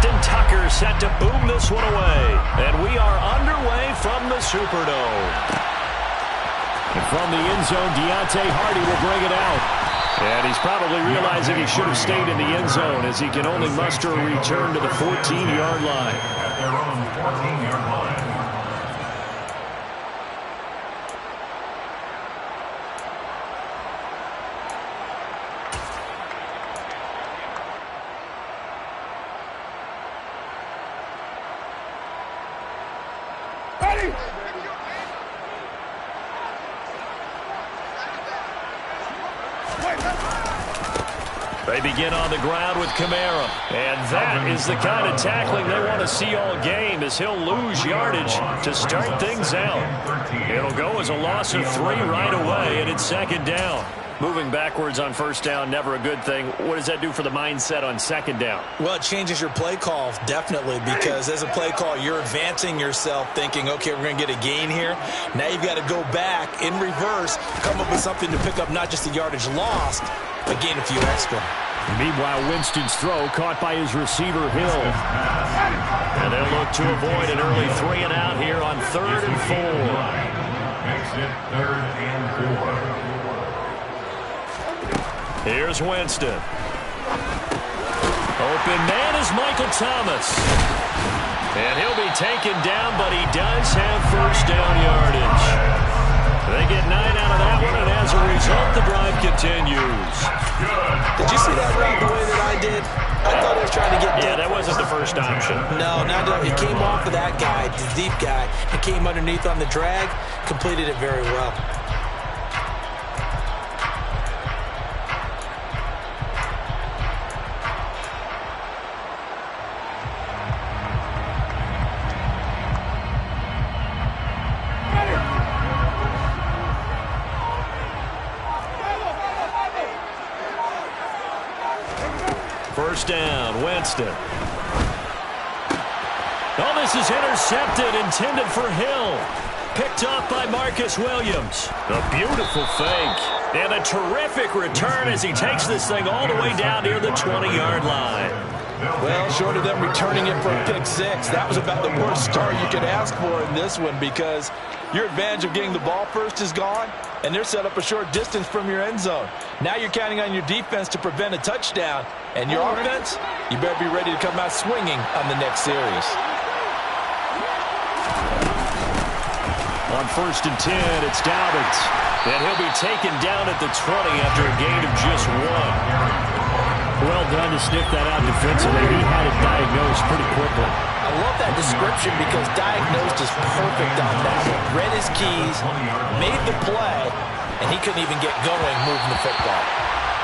Justin Tucker set to boom this one away. And we are underway from the Superdome. And from the end zone, Deontay Hardy will bring it out. And he's probably realizing he should have stayed in the end zone as he can only muster a return to the 14-yard line. At their own 14-yard line. They begin on the ground with Kamara. And that is the kind of tackling they want to see all game, as he'll lose yardage to start things out. It'll go as a loss of 3 right away, and it's second down. Moving backwards on first down, never a good thing. What does that do for the mindset on second down? Well, it changes your play call, definitely, because as a play call, you're advancing yourself thinking, okay, we're going to get a gain here. Now you've got to go back in reverse, come up with something to pick up not just the yardage lost, but gain a few extra. Meanwhile, Winston's throw caught by his receiver, Hill. And they'll look to avoid an early 3 and out here on 3rd and 4. Exit 3rd and 4. Here's Winston. Open man is Michael Thomas. And he'll be taken down, but he does have first down yardage. They get 9 out of that one, and as a result, the drive continues. Did you see that route the way that I did? I thought he was trying to get deep. Yeah, that wasn't the first option. No, it came off of that guy, the deep guy, and came underneath on the drag, completed it very well. First down, Winston. Oh, this is intercepted, intended for Hill. Picked off by Marcus Williams. A beautiful fake. And a terrific return as he takes this thing all the way down near the 20-yard line. Well, short of them returning it for a pick 6, that was about the worst start you could ask for in this one, because your advantage of getting the ball first is gone, and they're set up a short distance from your end zone. Now you're counting on your defense to prevent a touchdown, and your offense, you better be ready to come out swinging on the next series. On 1st and 10, it's Dobbins. And he'll be taken down at the 20 after a gain of just 1. Well done to sniff that out defensively. He had it diagnosed pretty quickly. I love that description because diagnosed is perfect on that one. Read his keys, made the play, and he couldn't even get going moving the football.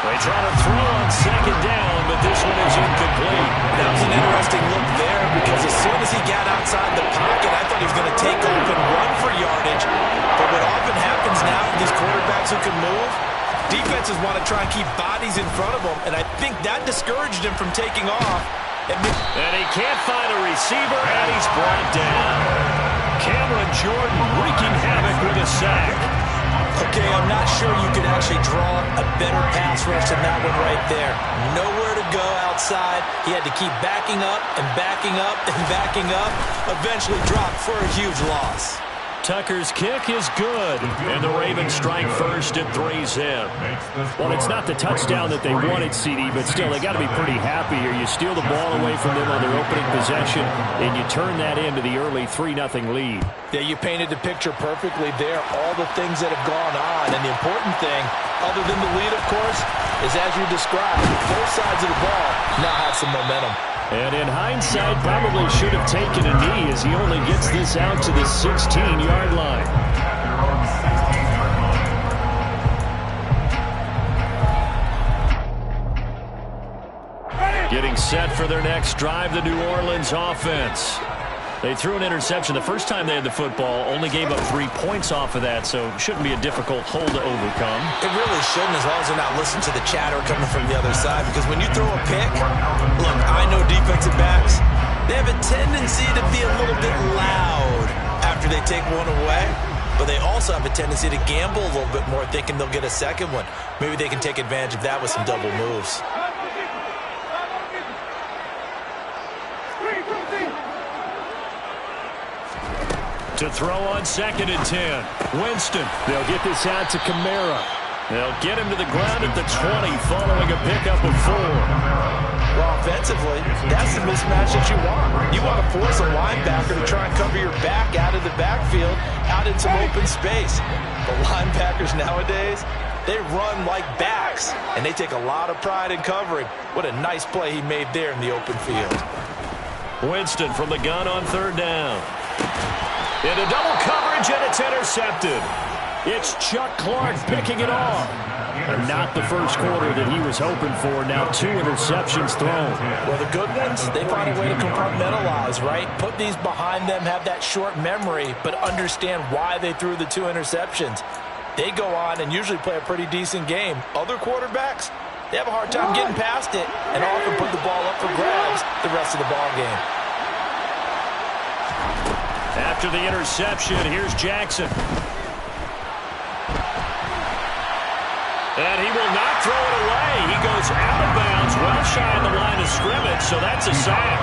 They try to throw on second down, but this one is incomplete. That was an interesting look there because as soon as he got outside the pocket, I thought he was going to take off and run for yardage. But what often happens now for these quarterbacks who can move, defenses want to try and keep bodies in front of them, and I think that discouraged him from taking off. And he can't find a receiver, and he's brought down. Cameron Jordan wreaking havoc with a sack. Okay, I'm not sure you could actually draw a better pass rush than that one right there. Nowhere to go outside. He had to keep backing up and backing up and backing up. Eventually dropped for a huge loss. Tucker's kick is good, and the Ravens strike first at 3-zip. Well, it's not the touchdown that they wanted, CD, but still, they got to be pretty happy here. You steal the ball away from them on their opening possession, and you turn that into the early 3-0 lead. Yeah, you painted the picture perfectly there, all the things that have gone on, and the important thing, other than the lead, of course, is as you described, both sides of the ball now have some momentum. And in hindsight, probably should have taken a knee as he only gets this out to the 16-yard line. Getting set for their next drive, the New Orleans offense. They threw an interception the first time they had the football, only gave up 3 points off of that, so shouldn't be a difficult hole to overcome. It really shouldn't, as long as they're not listening to the chatter coming from the other side, because when you throw a pick, look, I know defensive backs, they have a tendency to be a little bit loud after they take one away, but they also have a tendency to gamble a little bit more, thinking they'll get a second one. Maybe they can take advantage of that with some double moves. To throw on 2nd and 10. Winston. They'll get this out to Kamara. They'll get him to the ground at the 20 following a pickup of 4. Well, offensively, that's the mismatch that you want. You want to force a linebacker to try and cover your back out of the backfield, out in some open space. The linebackers nowadays, they run like backs, and they take a lot of pride in covering. What a nice play he made there in the open field. Winston from the gun on 3rd down. Into double coverage, and it's intercepted. It's Chuck Clark picking it off. And not the first quarter that he was hoping for. Now 2 interceptions thrown. Well, the good ones, they find a way to compartmentalize, right? Put these behind them, have that short memory, but understand why they threw the 2 interceptions. They go on and usually play a pretty decent game. Other quarterbacks, they have a hard time getting past it and often put the ball up for grabs the rest of the ball game. After the interception, here's Jackson. And he will not throw it away. He goes out of bounds, well shy of the line of scrimmage, so that's a sack.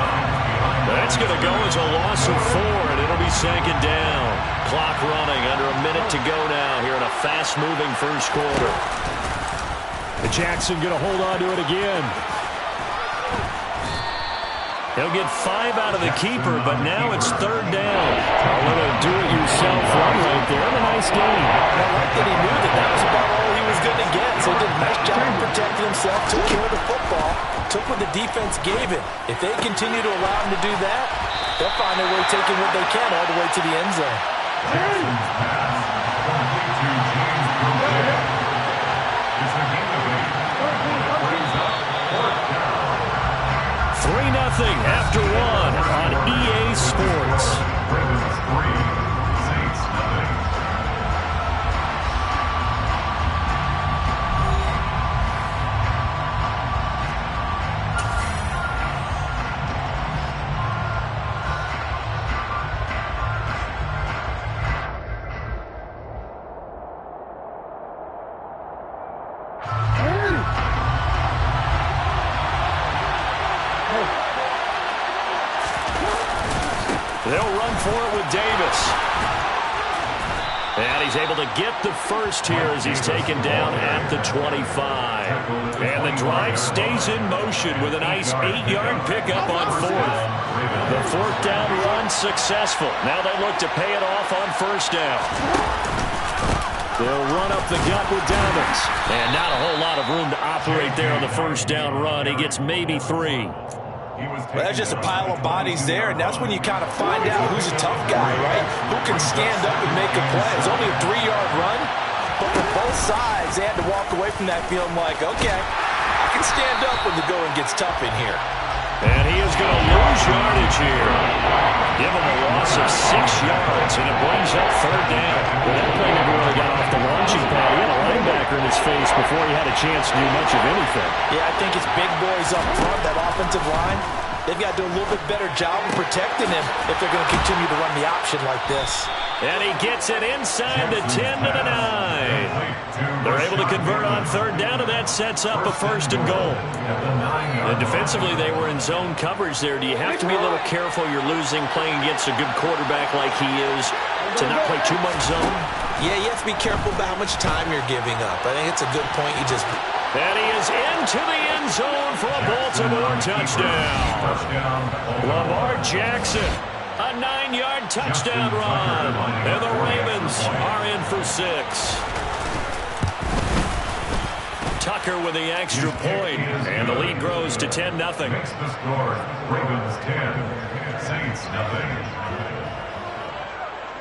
That's going to go as a loss of 4, and it'll be 2nd down. Clock running, under a minute to go now here in a fast-moving first quarter. Jackson going to hold on to it again. He'll get 5 out of the keeper, but now it's 3rd down. A little do-it-yourself run right there. A nice game. I like that he knew that was about all he was going to get. So he did a nice job of protecting himself, took care of the football, took what the defense gave him. If they continue to allow him to do that, they'll find their way taking what they can all the way to the end zone. Jackson's pass complete to James Broussard. It's a gain of 8. Brings up 4th down. 3-0 after 1 on EA Sports. Ravens 3, Saints 0. They'll run for it with Davis. And he's able to get the first here as he's taken down at the 25. And the drive stays in motion with a nice 8-yard pickup on 4th. The 4th down run successful. Now they look to pay it off on 1st down. They'll run up the gut with Dobbins. And not a whole lot of room to operate there on the 1st down run. He gets maybe 3. Well, that's just a pile of bodies there, and that's when you kind of find out who's a tough guy, right? Who can stand up and make a play. It's only a 3-yard run, but for both sides, they had to walk away from that feeling like, okay, I can stand up when the going gets tough in here. And he is going to lose yardage here. Give him a loss of 6 yards, and it brings up 3rd down. Well, that play never really got off the launching pad. He had a linebacker in his face before he had a chance to do much of anything. Yeah, I think it's big boys up front, that offensive line. They've got to do a little bit better job of protecting him if they're going to continue to run the option like this. And he gets it inside the 10 to the 9. They're able to convert on 3rd down, and that sets up a 1st and goal. And defensively, they were in zone coverage there. Do you have to be a little careful? You're losing playing against a good quarterback like he is to not play too much zone? Yeah, you have to be careful about how much time you're giving up. I think it's a good point. And he is into the end zone for a Baltimore touchdown. Lamar Jackson, a 9-yard touchdown run. And the Ravens are in for 6. Tucker with the extra point, and the lead grows to 10-0. Makes the score. Ravens 10, Saints 0.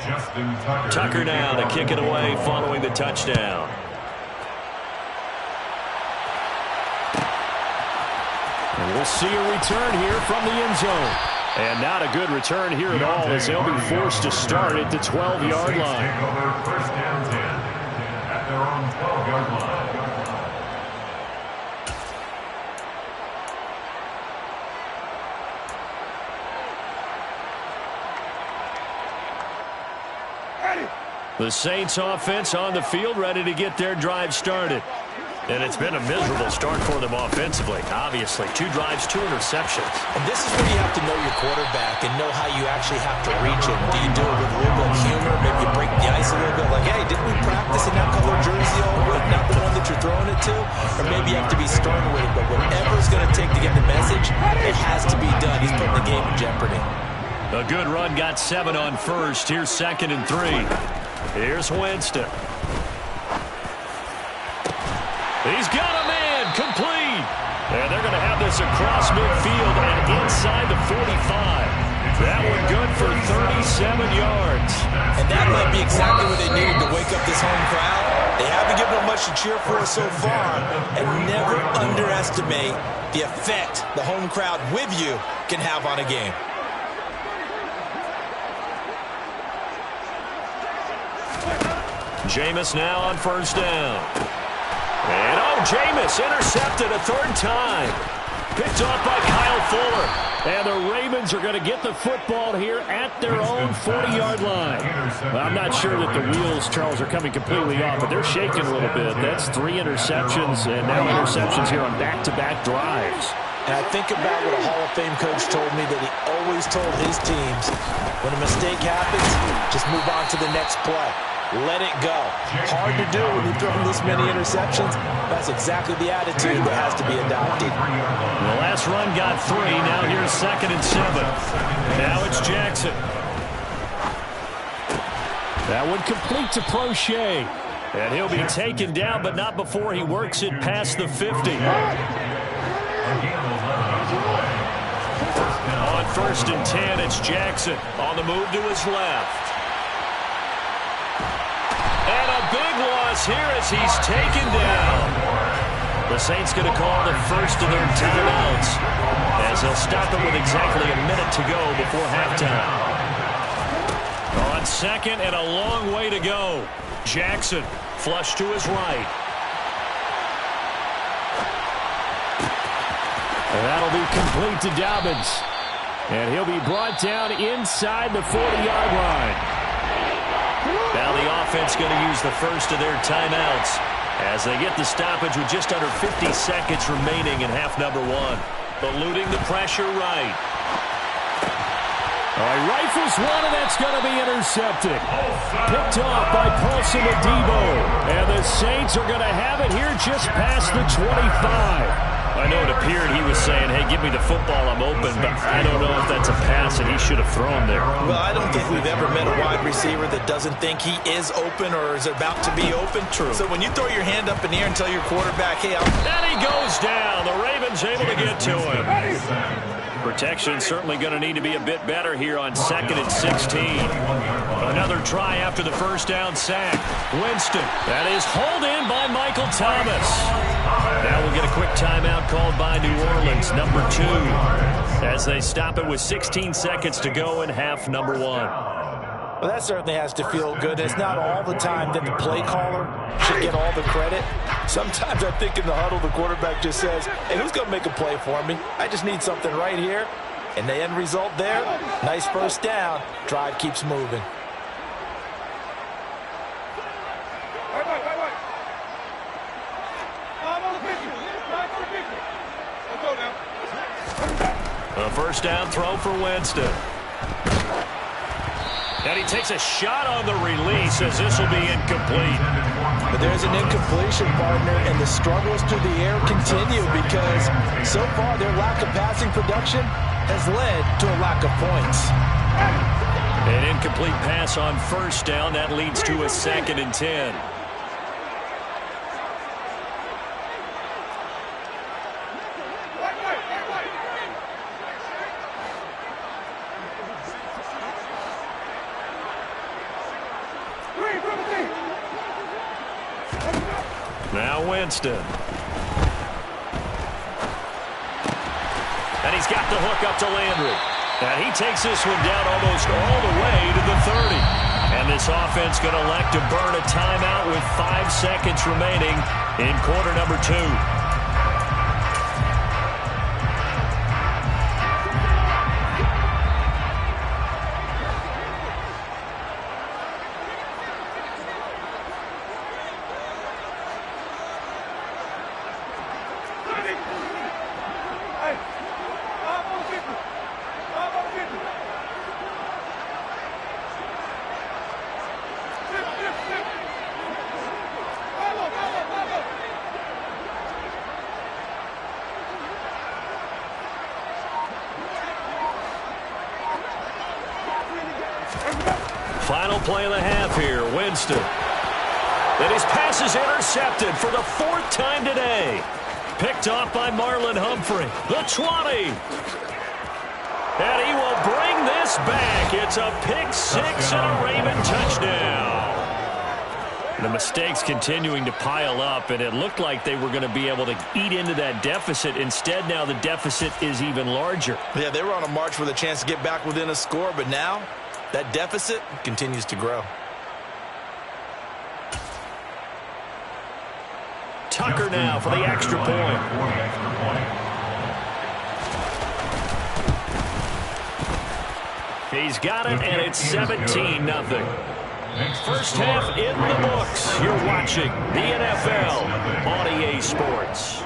Justin Tucker now to kick it away following the touchdown. And we'll see a return here from the end zone. And not a good return here at all as they'll be forced to start at the 12-yard line. Take over 1st and 10 at their own 12-yard line. The Saints offense on the field ready to get their drive started. And it's been a miserable start for them offensively. Obviously, 2 drives, 2 interceptions. And this is where you have to know your quarterback and know how you actually have to reach him. Do you do it with a little bit of humor? Maybe you break the ice a little bit, like, hey, didn't we practice in that color jersey all week, not the one that you're throwing it to? Or maybe you have to be stern with it, but whatever it's going to take to get the message, it has to be done. He's putting the game in jeopardy. A good run, got 7 on first. Here's 2nd and 3. Here's Winston. He's got a man, complete. And they're going to have this across midfield and inside the 45. That one good for 37 yards. And that might be exactly what they needed to wake up this home crowd. They haven't given them much to cheer for so far. And never underestimate the effect the home crowd with you can have on a game. Jameis now on 1st down. And Jameis intercepted a 3rd time. Picked off by Kyle Fuller. And the Ravens are going to get the football here at their own 40-yard line. Well, I'm not sure that the wheels, Charles, are coming completely off, but they're shaking a little bit. That's 3 interceptions, and now interceptions here on back-to-back drives. And I think about what a Hall of Fame coach told me, that he always told his teams, when a mistake happens, just move on to the next play. Let it go. Hard to do when you're throwing this many interceptions. That's exactly the attitude that has to be adopted. The last run got 3. Now here's 2nd and 7. Now it's Jackson. That one complete to Prochet. And he'll be taken down, but not before he works it past the 50. On 1st and 10, it's Jackson on the move to his left. And a big loss here as he's taken down. The Saints going to call the first of their timeouts as they'll stop it with exactly a minute to go before halftime. On 2nd and a long way to go. Jackson flush to his right. And that'll be complete to Dobbins. And he'll be brought down inside the 40-yard line. Now the offense going to use the first of their timeouts as they get the stoppage with just under 50 seconds remaining in half number 1. Eluding the pressure right. All right, rifles one, and that's going to be intercepted. Picked off by Paulson Adebo. And the Saints are going to have it here just past the 25. I know it appeared he was saying, hey, give me the football, I'm open, but I don't know if that's a pass that he should have thrown there. Well, I don't think we've ever met a wide receiver that doesn't think he is open or is about to be open. True. So when you throw your hand up in the air and tell your quarterback, hey, and he goes down. The Ravens able to get to him. Protection certainly going to need to be a bit better here on 2nd and 16. Another try after the first down sack. Winston. That is hauled in by Michael Thomas. Now we'll get a quick timeout called by New Orleans, number 2, as they stop it with 16 seconds to go in half number 1. Well, that certainly has to feel good. It's not all the time that the play caller should get all the credit. Sometimes I think in the huddle, the quarterback just says, hey, who's going to make a play for me? I just need something right here. And the end result there, nice first down. Drive keeps moving. A first down throw for Winston. And he takes a shot on the release as this will be incomplete. But there's an incompletion, partner, and the struggles through the air continue because so far their lack of passing production has led to a lack of points. An incomplete pass on first down. That leads to a 2nd and 10. Now Winston. And he's got the hook up to Landry. And he takes this one down almost all the way to the 30. And this offense going to elect to burn a timeout with 5 seconds remaining in quarter number 2. Final play of the half here, Winston. And his pass is intercepted for the 4th time today. Picked off by Marlon Humphrey. The 20. And he will bring this back. It's a pick 6 and a Raven touchdown. The mistakes continuing to pile up, and it looked like they were going to be able to eat into that deficit. Instead, now the deficit is even larger. Yeah, they were on a march with a chance to get back within a score, but now that deficit continues to grow. Tucker now for the extra point. He's got it, and it's 17-0. First half in the books. You're watching the NFL on EA Sports.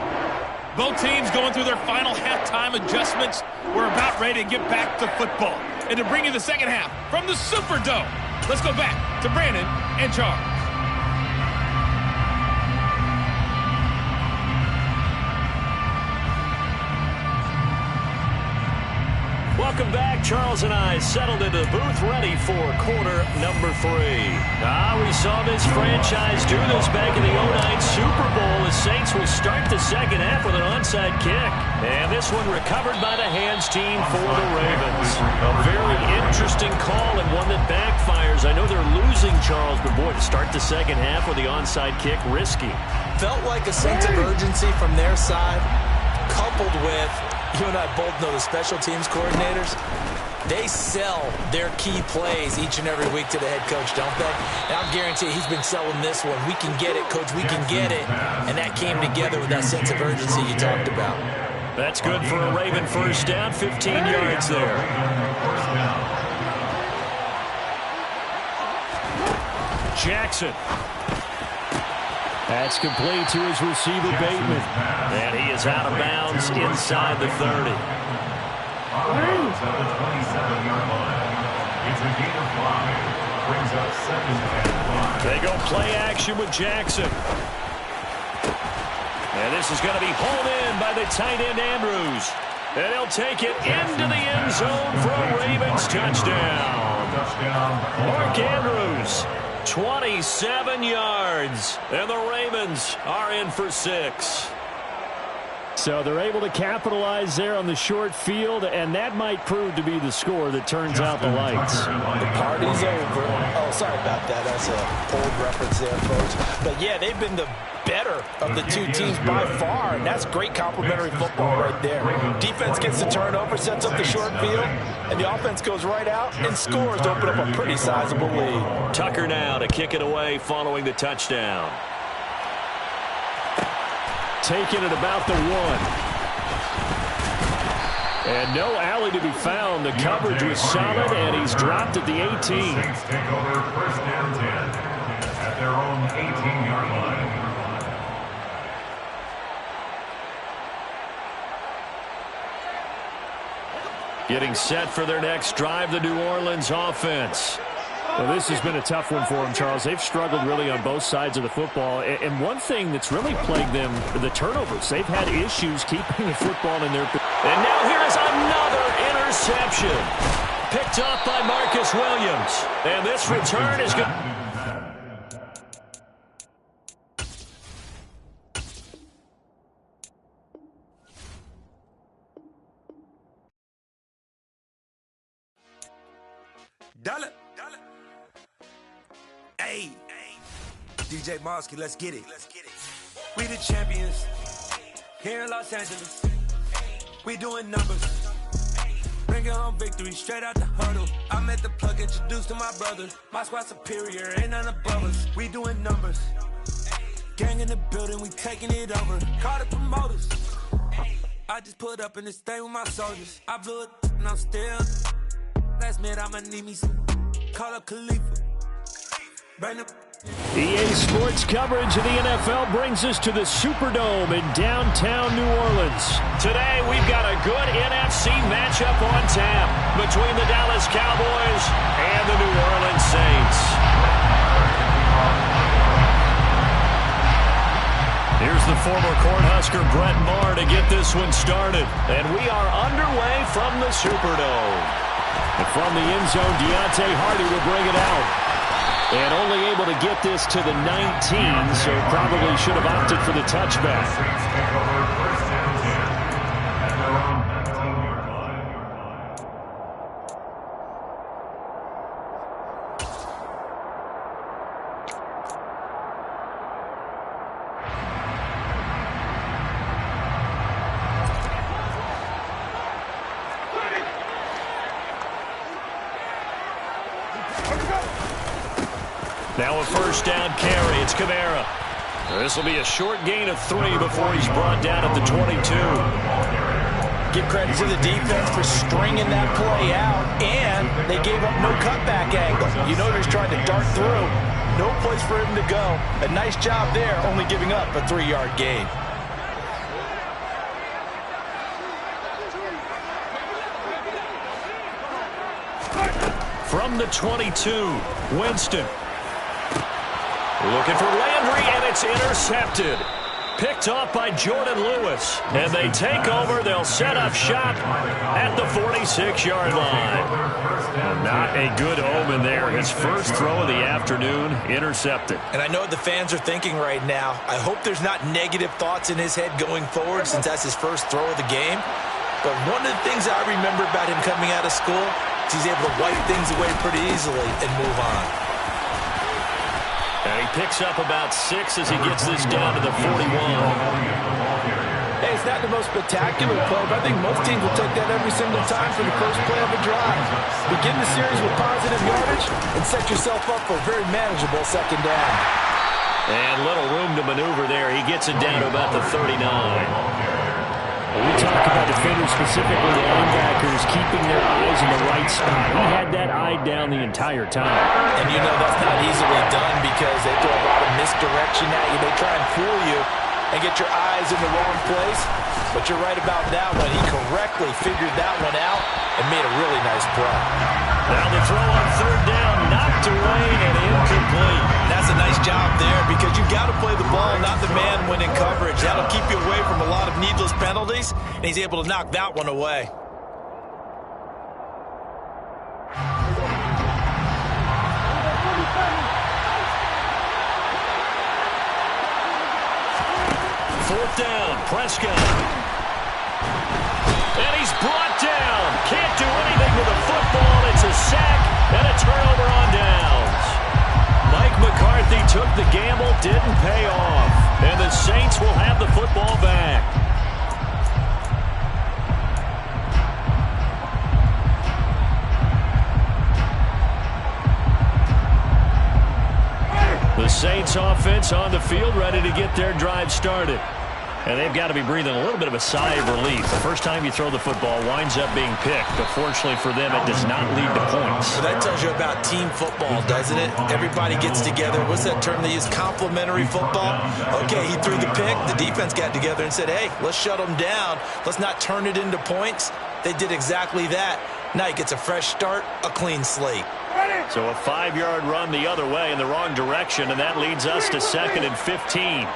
Both teams going through their final halftime adjustments. We're about ready to get back to football. And to bring you the second half from the Superdome, let's go back to Brandon and Charles. Welcome back. Charles and I settled into the booth, ready for quarter number 3. We saw this franchise do this back in the 09 Super Bowl. The Saints will start the second half with an onside kick. And this one recovered by the hands team for the Ravens. A very interesting call and one that backfires. I know they're losing, Charles, but boy, to start the second half with the onside kick, risky. Felt like a sense of urgency from their side, coupled with, you and I both know the special teams coordinators, they sell their key plays each and every week to the head coach, don't they? And I'll guarantee he's been selling this one. We can get it, coach, we can get it. And that came together with that sense of urgency you talked about. That's good for a Raven first down, 15 yards there. Jackson. That's complete to his receiver, Bateman. And he is out of bounds inside the 30. It's a gain of 5. Brings up 2nd and 5. They go play action with Jackson. And this is going to be hauled in by the tight end, Andrews. And he'll take it into the end zone for a Ravens touchdown. Mark Andrews. 27 yards, and the Ravens are in for 6. So they're able to capitalize there on the short field, and that might prove to be the score that turns out the lights. The party's over. Oh, sorry about that. That's an old reference there, folks. But, yeah, they've been the better of the two teams by far, and that's great complementary football right there. Defense gets the turnover, sets up the short field, and the offense goes right out and scores to open up a pretty sizable lead. Tucker now to kick it away following the touchdown. Taking it about the 1. And no alley to be found. The coverage was solid, and he's dropped at the 18. The Saints take over 1st and 10 at their own 18-yard line. Getting set for their next drive, the New Orleans offense. Well, this has been a tough one for them, Charles. They've struggled really on both sides of the football. And one thing that's really plagued them, the turnovers. They've had issues keeping the football in their... And now here is another interception. Picked up by Marcus Williams. And this return is good. Dollar. Hey, DJ Mosky, let's get it. We the champions here in Los Angeles. We doing numbers. Bringing home victory straight out the huddle. I met the plug, introduced to my brothers. My squad superior, ain't none above us. We doing numbers. Gang in the building, we taking it over. Call the promoters. I just put up in this thing with my soldiers. I blew it and I'm still. Last minute, I'ma need me some. Call up Khalifa. EA Sports coverage of the NFL brings us to the Superdome in downtown New Orleans. Today, we've got a good NFC matchup on tap between the Dallas Cowboys and the New Orleans Saints. Here's the former Cornhusker Brett Maher to get this one started. And we are underway from the Superdome. And from the end zone, Deontay Hardy will bring it out. And only able to get this to the 19, so probably should have opted for the touchback. Now a first down carry. It's Kamara. This will be a short gain of 3 before he's brought down at the 22. Give credit to the defense for stringing that play out, and they gave up no cutback angle. You know he's trying to dart through. No place for him to go. A nice job there, only giving up a 3-yard gain. From the 22, Winston. Looking for Landry, and it's intercepted. Picked off by Jordan Lewis. And they take over. They'll set up shop at the 46-yard line. Well, not a good omen there. His first throw of the afternoon, intercepted. And I know what the fans are thinking right now. I hope there's not negative thoughts in his head going forward since that's his first throw of the game. But one of the things I remember about him coming out of school is he's able to wipe things away pretty easily and move on. And he picks up about 6 as he gets this down to the 41. Hey, it's not the most spectacular play, but I think most teams will take that every single time for the first play of a drive. Begin the series with positive yardage and set yourself up for a very manageable second down. And little room to maneuver there. He gets it down to about the 39. When we talk about defenders, specifically linebackers, keeping their eyes in the right spot. He had that eye down the entire time. And you know that's not easily done because they throw a lot of misdirection at you. They try and fool you and get your eyes in the wrong place. But you're right about that one. He correctly figured that one out and made a really nice play. Now the throw on third down, knocked away and incomplete. That's a nice job there because you've got to play the ball, not the man when in coverage. That'll keep you away from a lot of needless penalties, and he's able to knock that one away. Fourth down, Prescott. And he's brought down. Can't do anything with the football. It's a sack and a turnover on downs. Mike McCarthy took the gamble, didn't pay off. And the Saints will have the football back. The Saints offense on the field, ready to get their drive started. And they've got to be breathing a little bit of a sigh of relief. The first time you throw the football winds up being picked, but fortunately for them, it does not lead to points. So that tells you about team football, doesn't it? Everybody gets together. What's that term they use? Complementary football? Okay, he threw the pick. The defense got together and said, hey, let's shut them down. Let's not turn it into points. They did exactly that. Now he gets a fresh start, a clean slate. So a 5-yard run the other way in the wrong direction, and that leads us to 2nd and 15.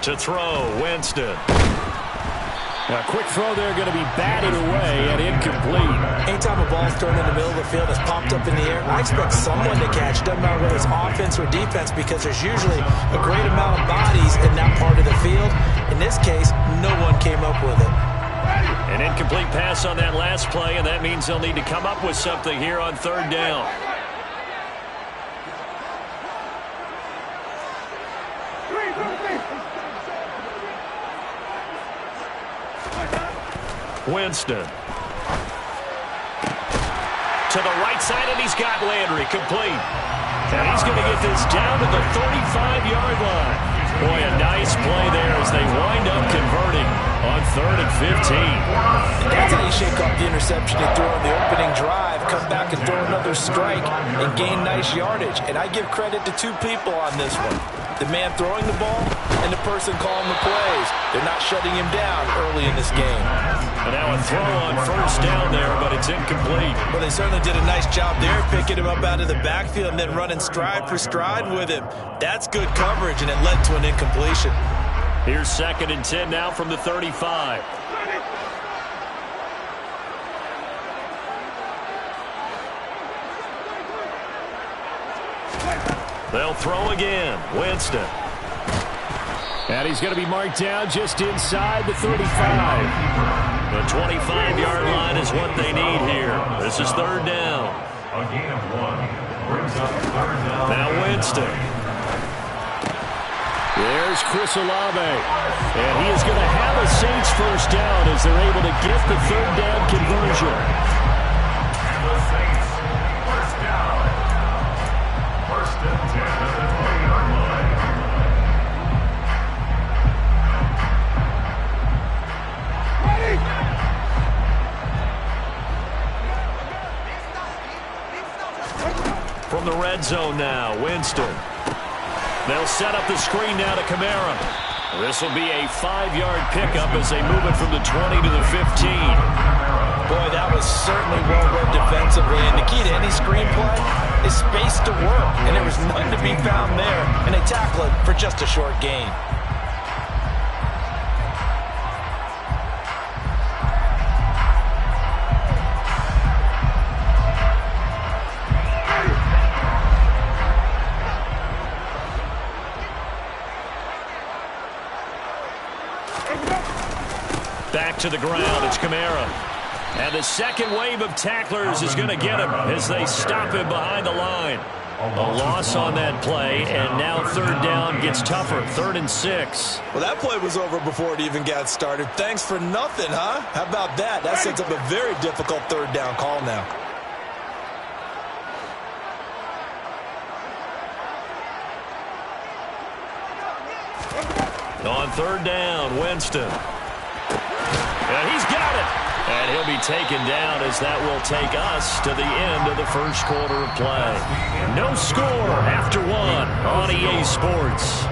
To throw, Winston. A quick throw there going to be batted away and incomplete. Anytime a ball's thrown in the middle of the field that's popped up in the air, I expect someone to catch. Doesn't matter whether it's offense or defense because there's usually a great amount of bodies in that part of the field. In this case, no one came up with it. An incomplete pass on that last play, and that means they'll need to come up with something here on third down. Winston. To the right side, and he's got Landry complete. And he's going to get this down to the 35-yard line. Boy, a nice play there as they wind up converting on 3rd and 15. That's how you shake off the interception you threw on the opening drive, come back and throw another strike and gain nice yardage. And I give credit to two people on this one. The man throwing the ball and the person calling the plays. They're not shutting him down early in this game. And now a throw on first down there, but it's incomplete. Well, they certainly did a nice job there, picking him up out of the backfield and then running stride for stride with him. That's good coverage, and it led to an incompletion. Here's 2nd and 10 now from the 35. They'll throw again. Winston. And he's going to be marked down just inside the 35. The 25-yard line is what they need here. This is 3rd down. A gain of 1 brings up 3rd down. Now Winston. There's Chris Olave. And he is going to have a Saints first down as they're able to get the 3rd down conversion. And the Saints first down. 1st and 10 at the 20-yard line. From the red zone now, Winston. They'll set up the screen now to Kamara. This will be a 5-yard pickup as they move it from the 20 to the 15. Boy, that was certainly well read defensively. And the key to any screenplay is space to work. And there was none to be found there. And they tackle it for just a short gain. Back to the ground, it's Kamara. And the second wave of tacklers is going to get him as they stop him behind the line. A loss on that play, and now 3rd down gets tougher, 3rd and 6. Well, that play was over before it even got started. Thanks for nothing, huh? How about that? That sets up a very difficult 3rd down call now. On 3rd down, Winston. And he's got it. And he'll be taken down as that will take us to the end of the 1st quarter of play. No score after 1 on EA Sports.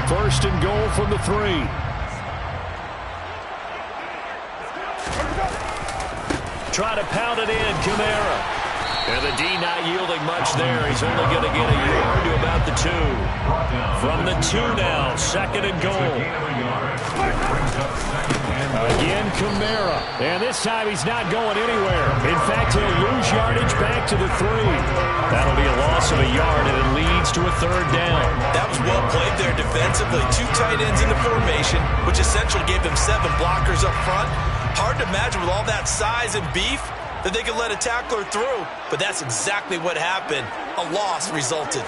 First and goal from the 3. Try to pound it in, Kamara. And the D not yielding much there. He's only going to get a yard to about the 2. From the 2 now, 2nd and goal. Again, Kamara. And this time he's not going anywhere. In fact, he'll lose yardage back to the 3. That'll be a loss of a yard, and it leads to a 3rd down. That was well played there defensively. 2 tight ends in the formation, which essentially gave them 7 blockers up front. Hard to imagine with all that size and beef that they could let a tackler through, but that's exactly what happened. A loss resulted.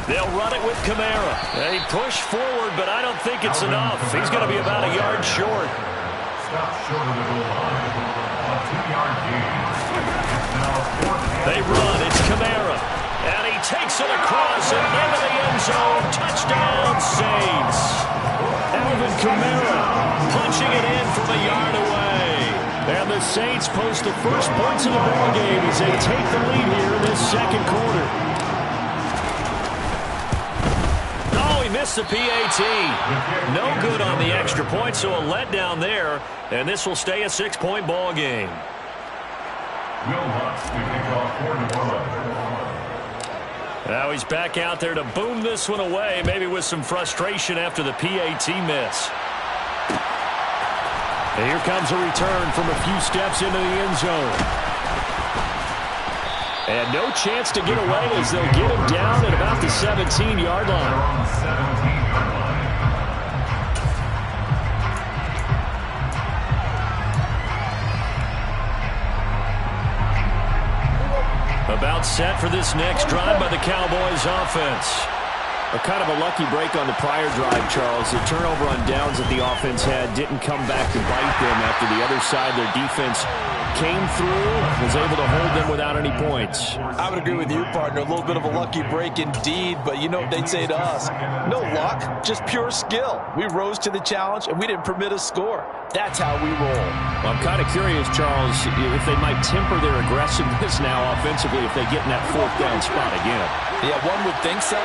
They'll run it with Kamara. They push forward, but I don't think it's enough. He's going to be about a yard short. Stop short of the goal line. A 2-yard gain. They run. It's Kamara. And he takes it across and into the end zone. Touchdown, Saints. Alvin Kamara punching it in from a yard away. And the Saints post the first points of the ballgame as they take the lead here in this 2nd quarter. Oh, he missed the PAT. No good on the extra point, so a letdown there. And this will stay a 6-point ball game. Now he's back out there to boom this one away, maybe with some frustration after the PAT miss. And here comes a return from a few steps into the end zone. And no chance to get away as they'll get him down at about the 17-yard line. About set for this next drive by the Cowboys offense. A kind of a lucky break on the prior drive, Charles. The turnover on downs that the offense had didn't come back to bite them after the other side. Their defense came through, was able to hold them without any points. I would agree with you, partner. A little bit of a lucky break indeed, but you know what they'd say to us. No luck, just pure skill. We rose to the challenge, and we didn't permit a score. That's how we roll. Well, I'm kind of curious, Charles, if they might temper their aggressiveness now offensively if they get in that fourth down spot again. Yeah, one would think so,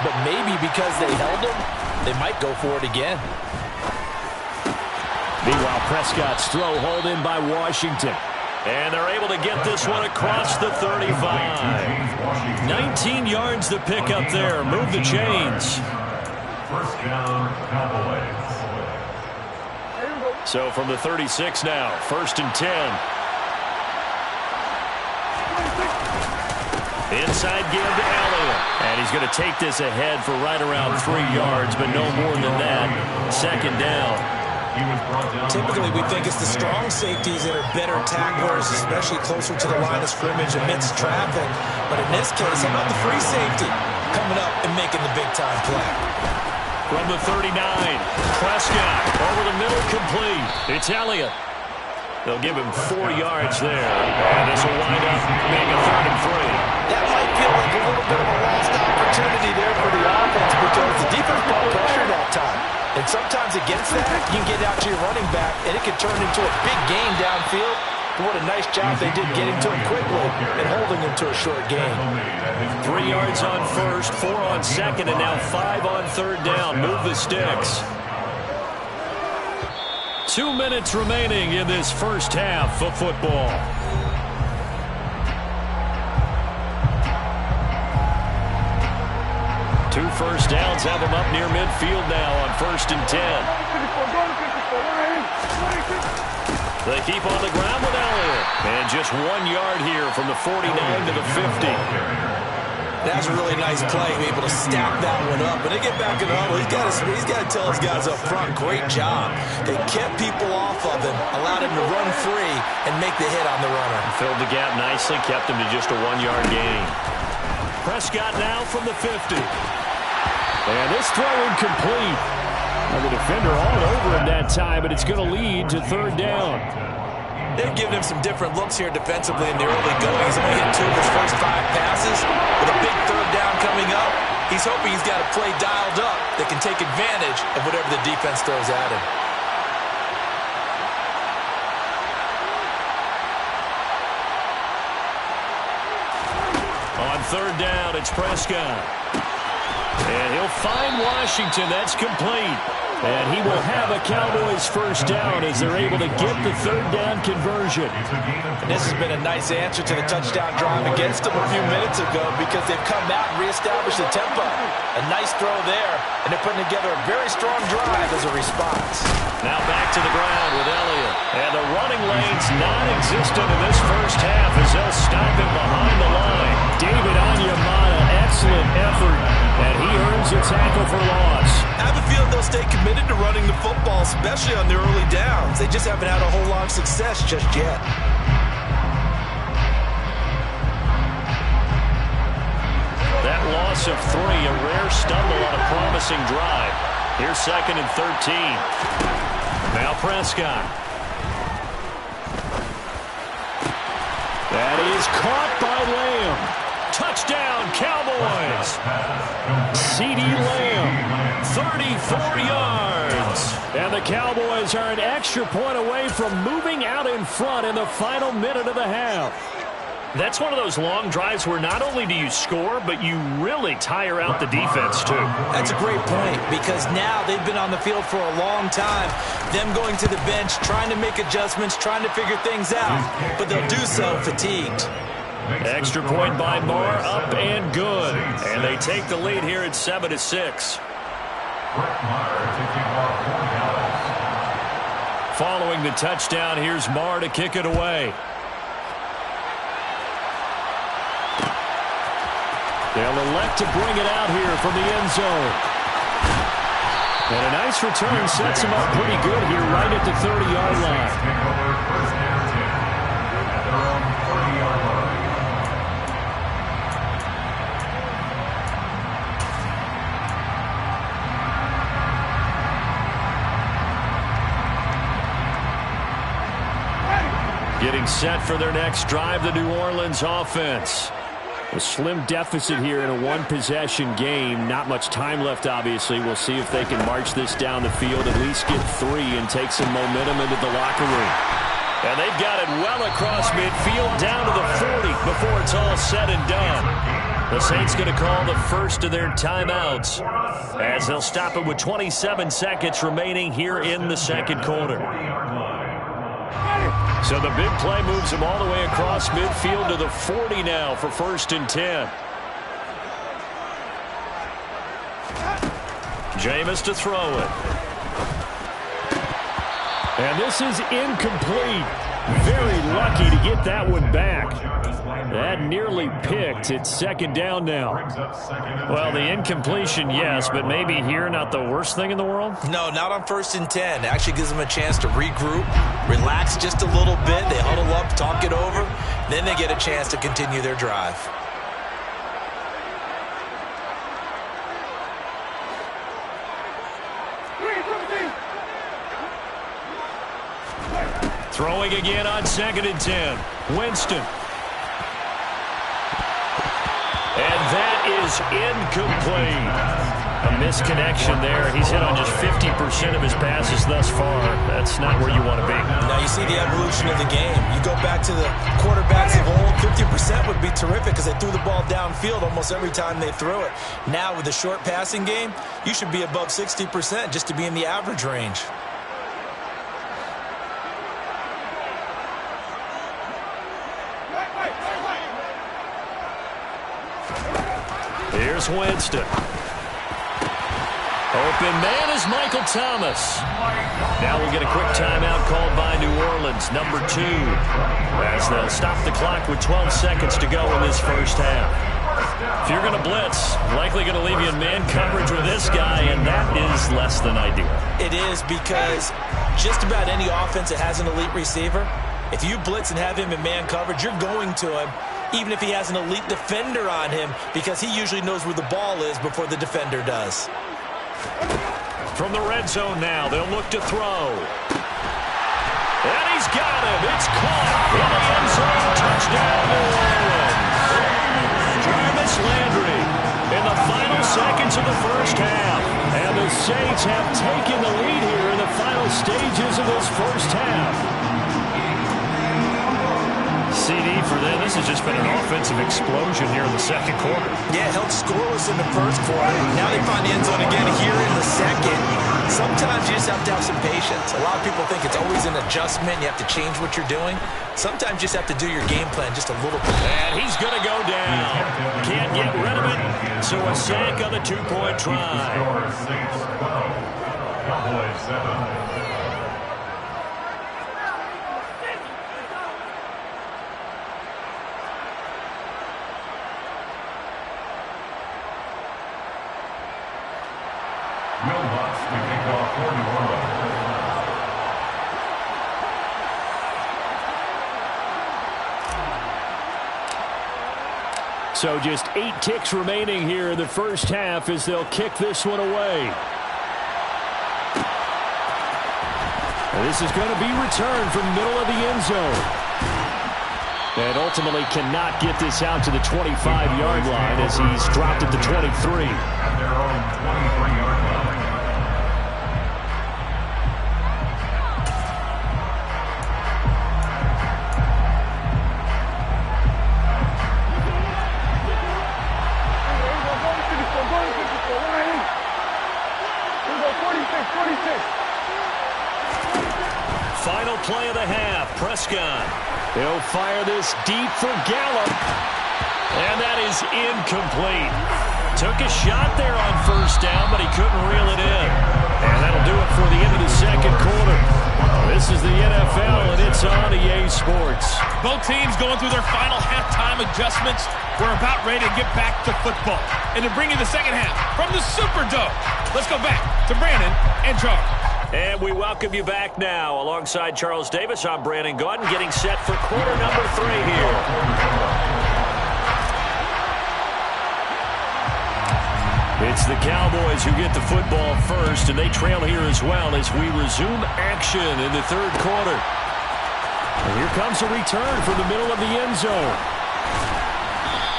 but maybe because they held them, they might go for it again. Meanwhile, Prescott's throw hauled in by Washington. And they're able to get this one across the 35. 19 yards to pick up there. Move the chains. First down, Cowboys. So from the 36 now, 1st and 10. Inside give to Elliott. And he's going to take this ahead for right around 3 yards, but no more than that. 2nd down. Typically, we think it's the strong safeties that are better tacklers, especially closer to the line of scrimmage amidst traffic. But in this case, how about the free safety coming up and making the big-time play? From the 39, Prescott over the middle, complete. It's Elliott. They'll give him 4 yards there. And this will wind up being a 3rd and 3. That might feel like a little bit of a lost opportunity there for the offense because the defense brought pressure that time. And sometimes against that, you can get out to your running back, and it can turn into a big gain downfield. But what a nice job they did getting to him quickly and holding him to a short gain. 3 yards on 1st, 4 on 2nd, and now 5 on 3rd down. Move the sticks. 2 minutes remaining in this first half of football. Two first downs have them up near midfield now on 1st and 10. They keep on the ground with Elliott. And just 1 yard here from the 49 to the 50. That's a really nice play, be able to stack that one up. When they get back in the huddle, he's got to tell his guys up front, great job. They kept people off of him, allowed him to run free, and make the hit on the runner. Filled the gap nicely, kept him to just a 1 yard gain. Prescott now from the 50. And this throw incomplete. And the defender all over him that time, but it's going to lead to 3rd down. They've given him some different looks here defensively in the early going. He's only hit 2 of his first 5 passes. With a big 3rd down coming up, he's hoping he's got a play dialed up that can take advantage of whatever the defense throws at him. On 3rd down, it's Prescott. And he'll find Washington. That's complete. And he will have a Cowboys first down as they're able to get the 3rd down conversion. And this has been a nice answer to the touchdown drive against them a few minutes ago because they've come out and reestablished the tempo. A nice throw there, and they're putting together a very strong drive as a response. Now back to the ground with Elliott. And the running lane's non-existent in this first half as they'll stop him behind the line. David Onyemata, excellent effort, and he earns a tackle for loss. I have a feeling they'll stay committed to running the football, especially on the early downs. They just haven't had a whole lot of success just yet. That loss of 3, a rare stumble on a promising drive. Here's 2nd and 13. Now Prescott. That is caught by Lamb. Touchdown, Cowboys. CeeDee Lamb, 34 yards. And the Cowboys are an extra point away from moving out in front in the final minute of the half. That's one of those long drives where not only do you score, but you really tire out the defense, too. That's a great point because now they've been on the field for a long time. Them going to the bench, trying to make adjustments, trying to figure things out, but they'll do so fatigued. Extra point by Marr, up and good. And they take the lead here at 7-6. Following the touchdown, here's Marr to kick it away. They'll elect to bring it out here from the end zone. And a nice return sets him up pretty good here right at the 30-yard line. Getting getting set for their next drive, the New Orleans offense. A slim deficit here in a one-possession game. Not much time left, obviously. We'll see if they can march this down the field, at least get 3, and take some momentum into the locker room. And they've got it well across midfield, down to the 40 before it's all said and done. The Saints going to call the first of their timeouts as they'll stop it with 27 seconds remaining here in the second quarter. So the big play moves them all the way across midfield to the 40 now for 1st and 10. Jameis to throw it. And this is incomplete. Very lucky to get that one back. That nearly picked. It's 2nd down now. Well, the incompletion, yes, but maybe here not the worst thing in the world? No, not on 1st and 10. It actually gives them a chance to regroup, relax just a little bit. They huddle up, talk it over. Then they get a chance to continue their drive. Throwing again on 2nd and 10. Winston. And that is incomplete. A misconnection there. He's hit on just 50% of his passes thus far. That's not where you want to be. Now you see the evolution of the game. You go back to the quarterbacks of old, 50% would be terrific because they threw the ball downfield almost every time they threw it. Now with the short passing game, you should be above 60% just to be in the average range. Here's Winston. Open man is Michael Thomas. Now we'll get a quick timeout called by New Orleans, number 2, as they'll stop the clock with 12 seconds to go in this first half. If you're going to blitz, likely going to leave you in man coverage with this guy, and that is less than ideal. It is because just about any offense that has an elite receiver, if you blitz and have him in man coverage, you're going to him, even if he has an elite defender on him, because he usually knows where the ball is before the defender does. From the red zone now, they'll look to throw. And he's got him. It's caught in the end zone. Touchdown, New Orleans. Jarvis Landry in the final seconds of the first half. And the Saints have taken the lead here in the final stages of this first half. CD for them. This has just been an offensive explosion here in the second quarter. Yeah, held scoreless in the first quarter. Now they find the end zone again here in the second. Sometimes you just have to have some patience. A lot of people think it's always an adjustment. You have to change what you're doing. Sometimes you just have to do your game plan just a little bit. And he's going to go down. Can't get rid of it. So a sack on the 2-point try. Cowboys 7. So just 8 ticks remaining here in the first half as they'll kick this one away. And this is going to be returned from middle of the end zone. And ultimately cannot get this out to the 25-yard line as he's dropped at the 23. At their own 23-yard line. Final play of the half. Prescott. He'll fire this deep for Gallup. And that is incomplete. Took a shot there on first down, but he couldn't reel it in. And that'll do it for the end of the second quarter. This is the NFL, and it's on EA Sports. Both teams going through their final halftime adjustments. We're about ready to get back to football. And to bring you the second half from the Superdome, let's go back to Brandon and Charles. And we welcome you back now. Alongside Charles Davis, I'm Brandon Gaudin, getting set for quarter number 3 here. It's the Cowboys who get the football first, and they trail here as well as we resume action in the third quarter. And here comes a return from the middle of the end zone.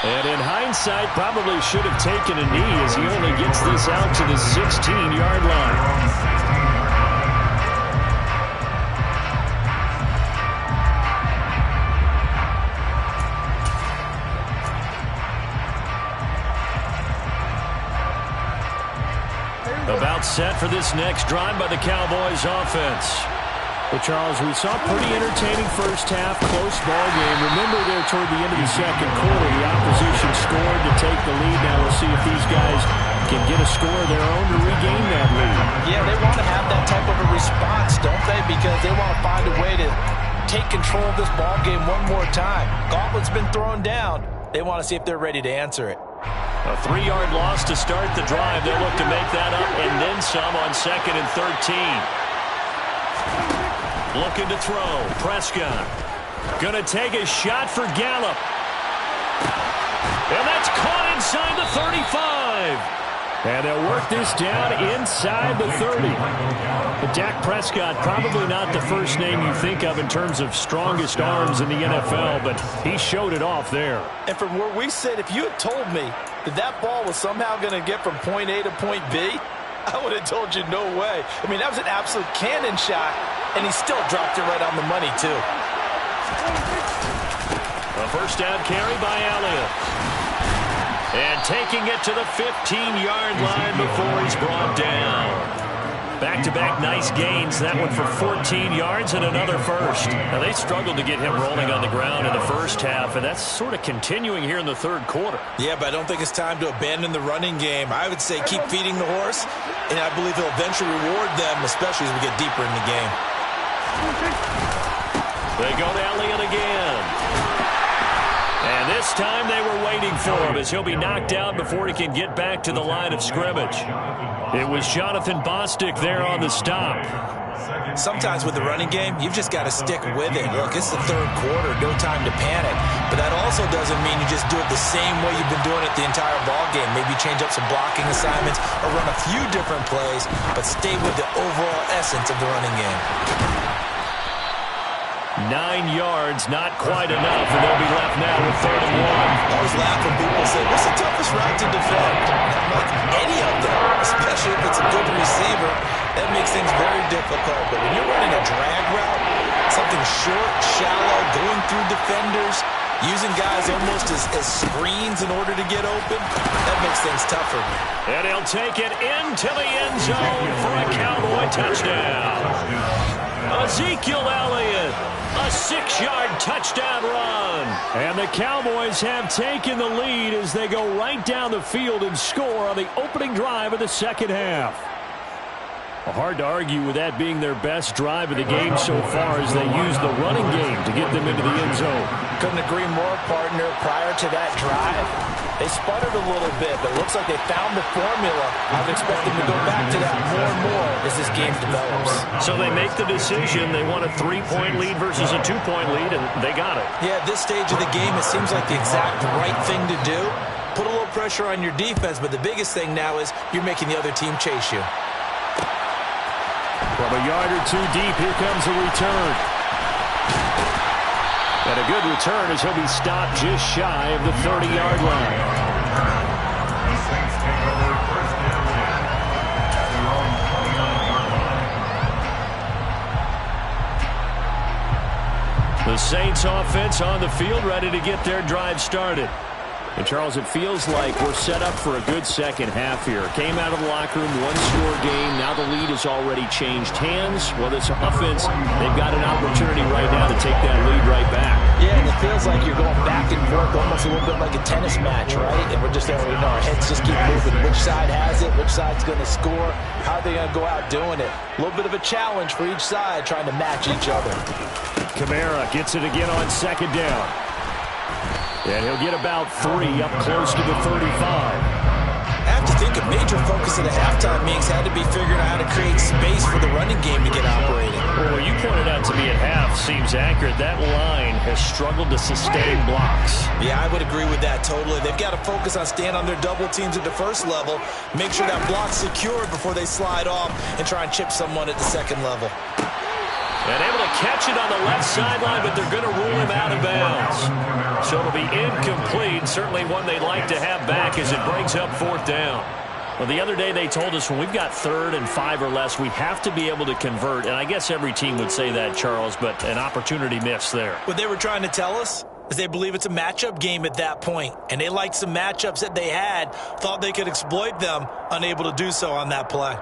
And in hindsight, probably should have taken a knee as he only gets this out to the 16-yard line. About set for this next drive by the Cowboys offense. Well, Charles, we saw a pretty entertaining first half, close ball game. Remember there toward the end of the second quarter, the opposition scored to take the lead. Now we'll see if these guys can get a score of their own to regain that lead. Yeah, they want to have that type of a response, don't they? Because they want to find a way to take control of this ball game one more time. Gauntlet's been thrown down. They want to see if they're ready to answer it. A 3-yard loss to start the drive. They look to make that up and then some on 2nd and 13. Looking to throw. Prescott. Going to take a shot for Gallup. And that's caught inside the 35. And they'll work this down inside the 30. But Dak Prescott, probably not the first name you think of in terms of strongest arms in the NFL, but he showed it off there. And from where we sit, if you had told me that that ball was somehow going to get from point A to point B, I would have told you no way. I mean, that was an absolute cannon shot, and he still dropped it right on the money, too. A first down carry by Elliott. And taking it to the 15-yard line before he's brought down. Back-to-back nice gains. That one for 14 yards and another first. Now, they struggled to get him rolling on the ground in the first half, and that's sort of continuing here in the third quarter. Yeah, but I don't think it's time to abandon the running game. I would say keep feeding the horse, and I believe he'll eventually reward them, especially as we get deeper in the game. They go to Elliott again. And this time they were waiting for him as he'll be knocked out before he can get back to the line of scrimmage. It was Jonathan Bostic there on the stop. Sometimes with the running game, you've just got to stick with it. Look, it's the third quarter, no time to panic. But that also doesn't mean you just do it the same way you've been doing it the entire ball game. Maybe change up some blocking assignments or run a few different plays, but stay with the overall essence of the running game. 9 yards, not quite enough, and they'll be left now with 3rd and 1. I always laugh when people say, what's the toughest route to defend? Like any of them, especially if it's a good receiver, that makes things very difficult. But when you're running a drag route, something short, shallow, going through defenders, using guys almost as screens in order to get open, that makes things tougher. And he'll take it into the end zone for a Cowboy touchdown. Ezekiel Elliott, a 6-yard touchdown run. And the Cowboys have taken the lead as they go right down the field and score on the opening drive of the second half. Hard to argue with that being their best drive of the game so far as they use the running game to get them into the end zone. Couldn't agree more, partner. Prior to that drive, they sputtered a little bit, but it looks like they found the formula. I would expect them to go back to that more and more as this game develops. So they make the decision. They want a 3-point lead versus a 2-point lead, and they got it. Yeah, at this stage of the game, it seems like the exact right thing to do. Put a little pressure on your defense, but the biggest thing now is you're making the other team chase you. From a yard or two deep, here comes a return. And a good return as he'll be stopped just shy of the 30-yard line. The Saints offense on the field ready to get their drive started. And, Charles, it feels like we're set up for a good second half here. Came out of the locker room, one-score game. Now the lead has already changed hands. Well, this offense, they've got an opportunity right now to take that lead right back. Yeah, and it feels like you're going back and forth, almost a little bit like a tennis match, right? And we're just there, our heads just keep moving. Which side has it? Which side's going to score? How are they going to go out doing it? A little bit of a challenge for each side, trying to match each other. Kamara gets it again on second down. And he'll get about 3 up close to the 35. I have to think a major focus of the halftime meetings had to be figuring out how to create space for the running game to get operating. Well, you pointed out to me at half seems accurate. That line has struggled to sustain blocks. Yeah, I would agree with that totally. They've got to focus on staying on their double teams at the first level, make sure that block's secured before they slide off and try and chip someone at the second level. And able to catch it on the left sideline, but they're going to rule him out of bounds. So it'll be incomplete. Certainly one they'd like to have back as it brings up 4th down. Well, the other day they told us when we've got 3rd and 5 or less, we have to be able to convert. And I guess every team would say that, Charles, but an opportunity missed there. What they were trying to tell us is they believe it's a matchup game at that point. And they liked some matchups that they had, thought they could exploit them, unable to do so on that play.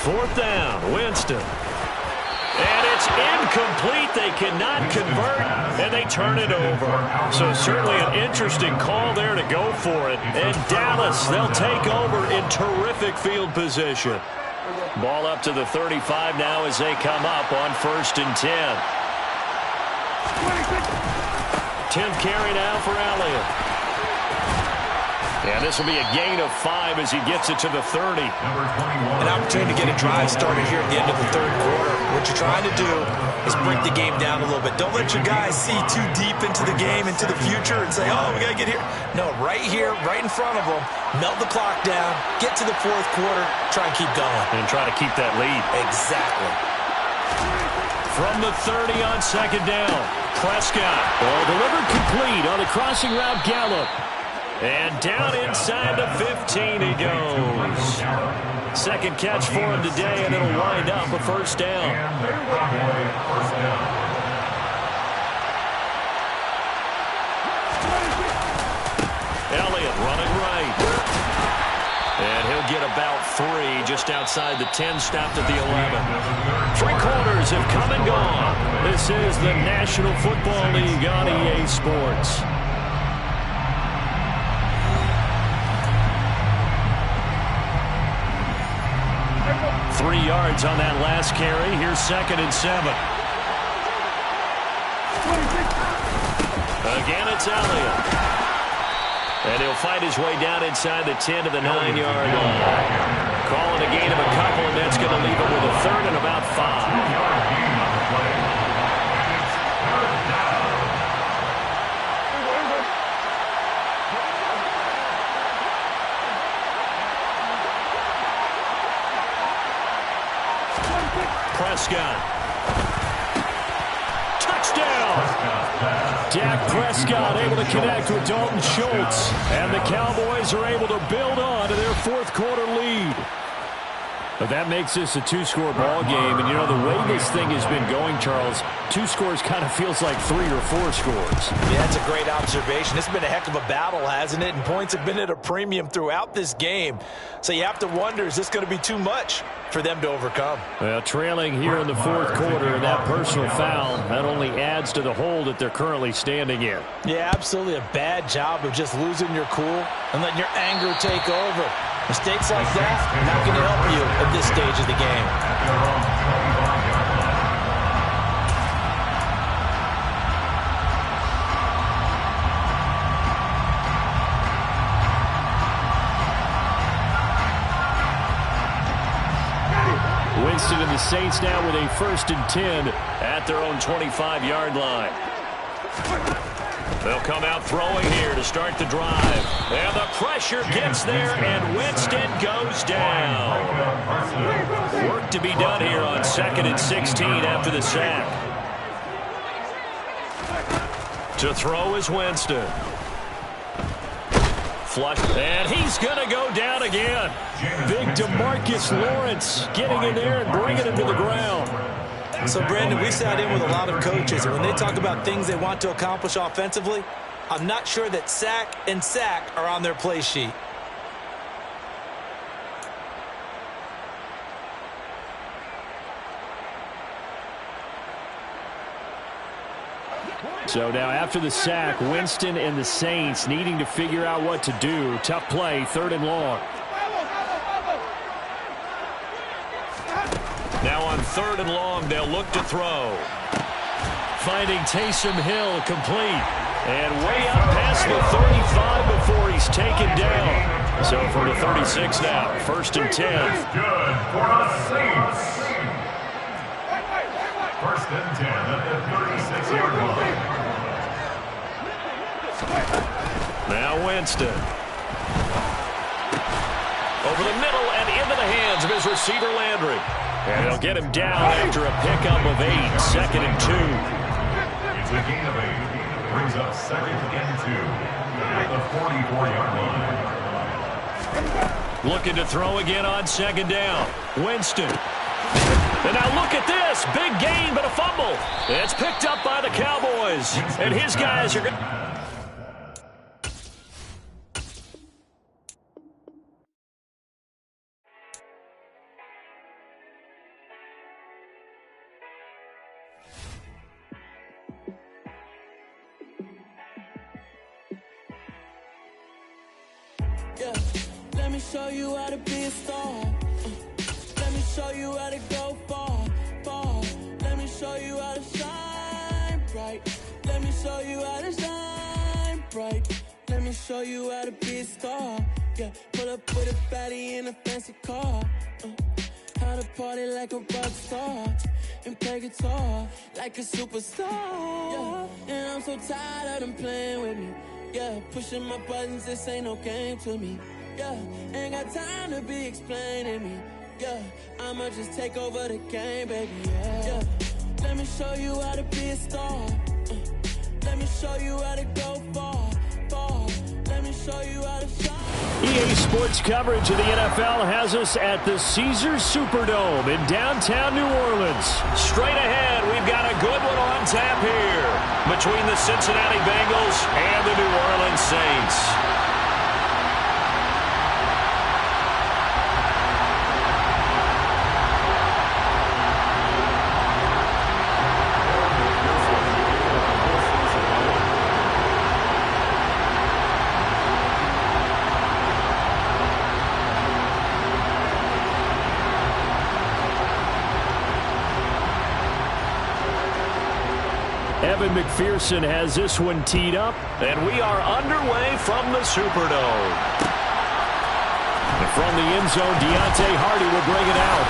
Fourth down, Winston. And it's incomplete. They cannot convert, and they turn it over. So certainly an interesting call there to go for it. And Dallas, they'll take over in terrific field position. Ball up to the 35 now as they come up on 1st and 10. 10th carry now for Elliott. And this will be a gain of 5 as he gets it to the 30. An opportunity to get a drive started here at the end of the 3rd quarter. What you're trying to do is break the game down a little bit. Don't let your guys see too deep into the game, into the future, and say, oh, we got to get here. No, right here, right in front of them, melt the clock down, get to the 4th quarter, try and keep going. And try to keep that lead. Exactly. From the 30 on 2nd down, Prescott. Ball delivered complete on the crossing route Gallup. And down inside the 15 he goes. 2nd catch for him today, and it'll wind up a 1st down. Elliott running right. And he'll get about 3 just outside the 10, stopped at the 11. 3 quarters have come and gone. This is the National Football League on EA Sports. 3 yards on that last carry. Here's 2nd and 7. Again, it's Elliott. And he'll fight his way down inside the 10 to the 9-yard line. Calling a gain of a couple, and that's going to leave him with a 3rd and about 5. Prescott. Touchdown! Dak Prescott able to connect with Dalton Schultz. And the Cowboys are able to build on to their 4th quarter lead. But that makes this a 2-score ball game. And, you know, the way this thing has been going, Charles, 2 scores kind of feels like 3 or 4 scores. Yeah, that's a great observation. It's been a heck of a battle, hasn't it? And points have been at a premium throughout this game. So you have to wonder, is this going to be too much for them to overcome? Well, trailing here in the 4th quarter, and that personal foul, that only adds to the hole that they're currently standing in. Yeah, absolutely a bad job of just losing your cool and letting your anger take over. Mistakes like that are not going to help you at this stage of the game. Winston and the Saints now with a 1st and 10 at their own 25-yard line. They'll come out throwing here to start the drive. And the pressure gets there, and Winston goes down. Work to be done here on 2nd and 16 after the sack. To throw is Winston. Flush, and he's going to go down again. Big DeMarcus Lawrence getting in there and bringing him to the ground. So, Brandon, we sat in with a lot of coaches, and when they talk about things they want to accomplish offensively, I'm not sure that sack and sack are on their play sheet. So now after the sack, Winston and the Saints needing to figure out what to do. Tough play, 3rd and long. Now on 3rd and long, they'll look to throw. Finding Taysom Hill complete. And way up past the 35 before he's taken down. So from the 36 now, 1st and 10. Good for the Saints. First and 10 at the 36-yard line. Now Winston. Over the middle and into the hands of his receiver Landry. And he'll get him down after a pickup of 8, 2nd and 2. It's a gain of 8. Brings up 2nd and 2 at the 44-yard line. Looking to throw again on 2nd down. Winston. And now look at this. Big gain, but a fumble. It's picked up by the Cowboys. And his guys are going to... Yeah, let me show you how to be a star. Let me show you how to go far, far. Let me show you how to shine bright. Let me show you how to shine bright. Let me show you how to be a star. Yeah, pull up with a baddie in a fancy car. How to party like a rock star and play guitar like a superstar. Yeah, and I'm so tired of them playing with me. Yeah, pushing my buttons, this ain't no game to me. Yeah, ain't got time to be explaining me. Yeah, I'ma just take over the game, baby. Yeah, let me show you how to be a star. Let me show you how to go far, far. Let me show you how to shine. EA Sports coverage of the NFL has us at the Caesars Superdome in downtown New Orleans. Straight ahead, we've got a good one on tap here between the Cincinnati Bengals and the New Orleans Saints. Evan McPherson has this one teed up. And we are underway from the Superdome. And from the end zone, Deontay Hardy will bring it out.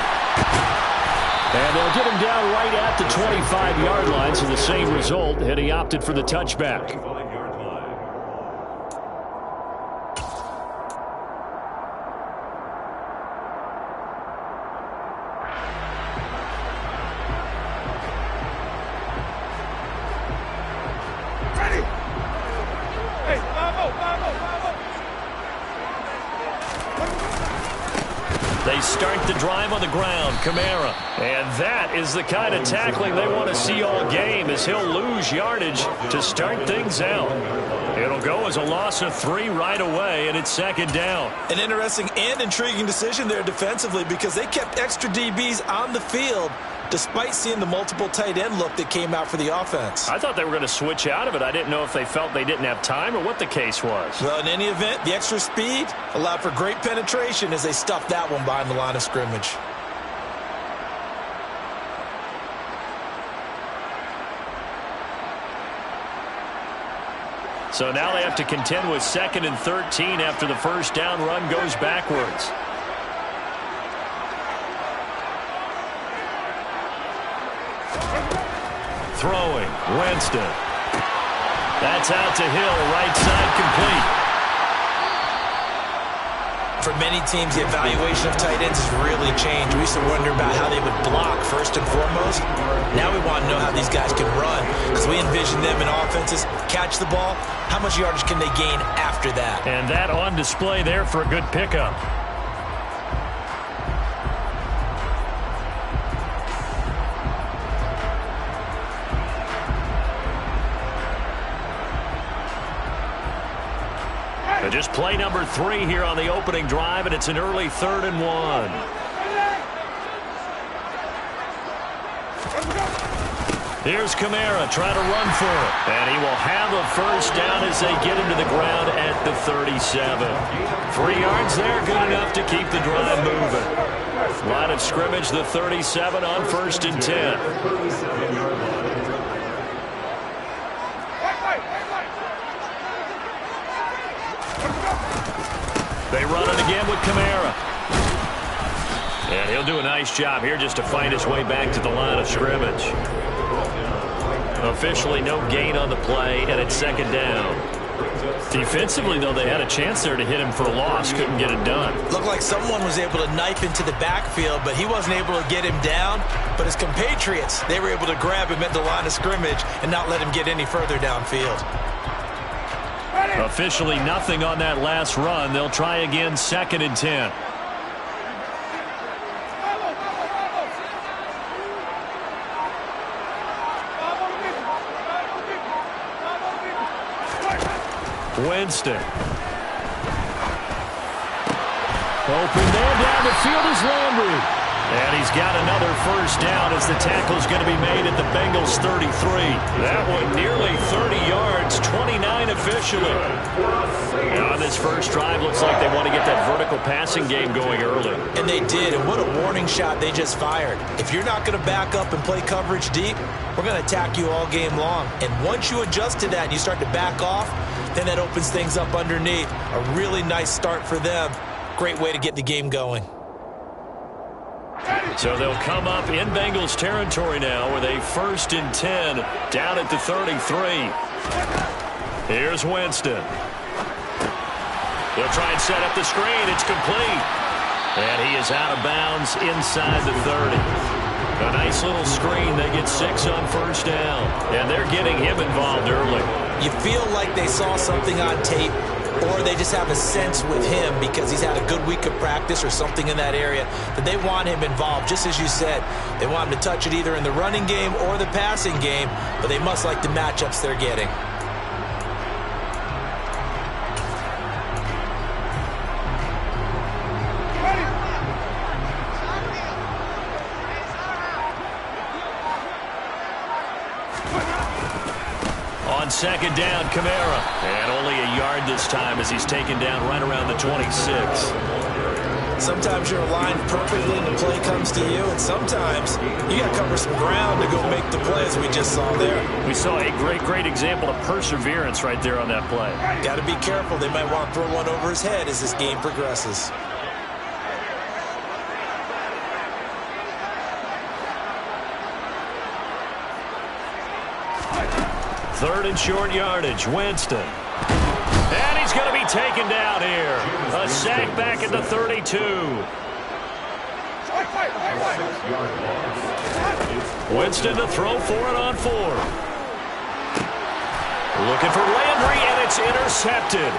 And they'll get him down right at the 25-yard line, so the same result, and he opted for the touchback. They start the drive on the ground. Kamara. And that is the kind of tackling they want to see all game, as he'll lose yardage to start things out. It'll go as a loss of 3 right away, and it's 2nd down. An interesting and intriguing decision there defensively, because they kept extra DBs on the field despite seeing the multiple tight end look that came out for the offense. I thought they were going to switch out of it. I didn't know if they felt they didn't have time or what the case was. Well, in any event, the extra speed allowed for great penetration as they stuffed that one behind the line of scrimmage. So now they have to contend with 2nd and 13 after the first down run goes backwards. Throwing, Winston. That's out to Hill, right side complete. For many teams, the evaluation of tight ends has really changed. We used to wonder about how they would block first and foremost. Now we want to know how these guys can run, because we envision them in offenses catch the ball. How much yardage can they gain after that? And that on display there for a good pickup. Just play number 3 here on the opening drive, and it's an early 3rd and 1. Here's Kamara trying to run for it. And he will have a first down as they get him to the ground at the 37. 3 yards there, good enough to keep the drive moving. Line of scrimmage, the 37 on 1st and 10. They run it again with Kamara. And he'll do a nice job here just to find his way back to the line of scrimmage. Officially no gain on the play, and it's second down. Defensively, though, they had a chance there to hit him for a loss. Couldn't get it done. Looked like someone was able to knife into the backfield, but he wasn't able to get him down. But his compatriots, they were able to grab him at the line of scrimmage and not let him get any further downfield. Officially nothing on that last run. They'll try again, 2nd and 10. Winston. Open man down the field is Landry. And he's got another first down as the tackle's going to be made at the Bengals 33. That one nearly 30 yards, 29 officially. And on this first drive, looks like they want to get that vertical passing game going early. And they did, and what a warning shot they just fired. If you're not going to back up and play coverage deep, we're going to attack you all game long. And once you adjust to that and you start to back off, then that opens things up underneath. A really nice start for them. Great way to get the game going. So they'll come up in Bengals territory now with a 1st and 10 down at the 33. Here's Winston. They'll try and set up the screen. It's complete. And he is out of bounds inside the 30. A nice little screen. They get 6 on first down. And they're getting him involved early. You feel like they saw something on tape, or they just have a sense with him because he's had a good week of practice or something in that area that they want him involved. Just as you said, they want him to touch it either in the running game or the passing game, but they must like the matchups they're getting. On 2nd down, Kamara. And only a yard this time as he's taken down right around the 26. Sometimes you're aligned perfectly and the play comes to you, and sometimes you got to cover some ground to go make the play, as we just saw there. We saw a great example of perseverance right there on that play. Got to be careful. They might want to throw one over his head as this game progresses. Third and short yardage, Winston. And he's going to be taken down here. A sack back at the 32. Winston to throw for it on 4. Looking for Landry, and it's intercepted.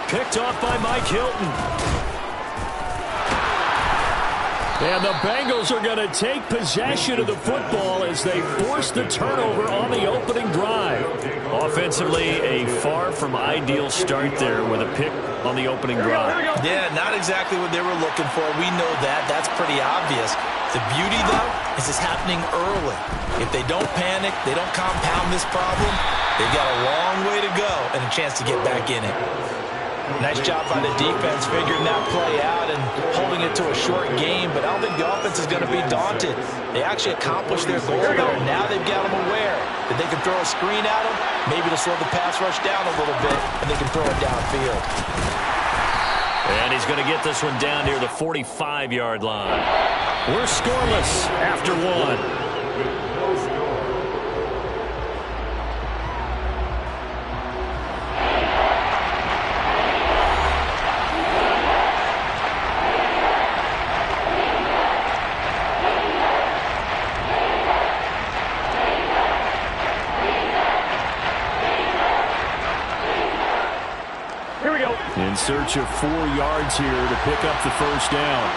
Picked off by Mike Hilton. And the Bengals are going to take possession of the football as they force the turnover on the opening drive. Offensively, a far from ideal start there with a pick on the opening drive. Yeah, not exactly what they were looking for. We know that. That's pretty obvious. The beauty, though, is it's happening early. If they don't panic, they don't compound this problem, they've got a long way to go and a chance to get back in it. Nice job by the defense figuring that play out and holding it to a short game, but I don't think the offense is going to be daunted. They actually accomplished their goal there. Now they've got them aware that they can throw a screen at them, maybe to slow the pass rush down a little bit, and they can throw it downfield. And he's going to get this one down near the 45-yard line. We're scoreless after 1. In search of 4 yards here to pick up the first down.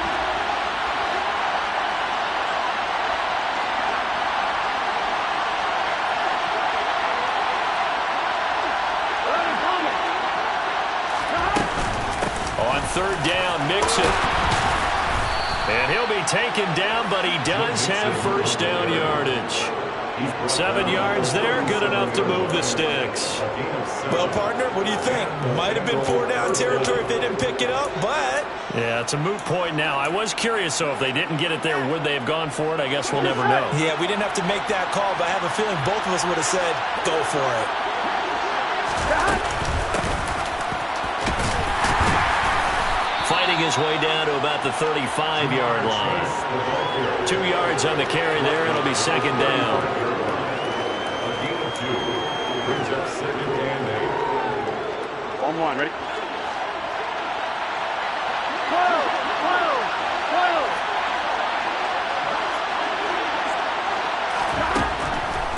On 3rd down, Mixon. And he'll be taken down, but he does have first down yardage. 7 yards there, good enough to move the sticks. Well, partner, what do you think? Might have been 4-down territory if they didn't pick it up, but... Yeah, it's a moot point now. I was curious, so if they didn't get it there, would they have gone for it? I guess we'll never know. Yeah, we didn't have to make that call, but I have a feeling both of us would have said, go for it. Fighting making his way down to about the 35-yard line. 2 yards on the carry there. It'll be second down. A gain of 2 brings up second and 8. On one, ready?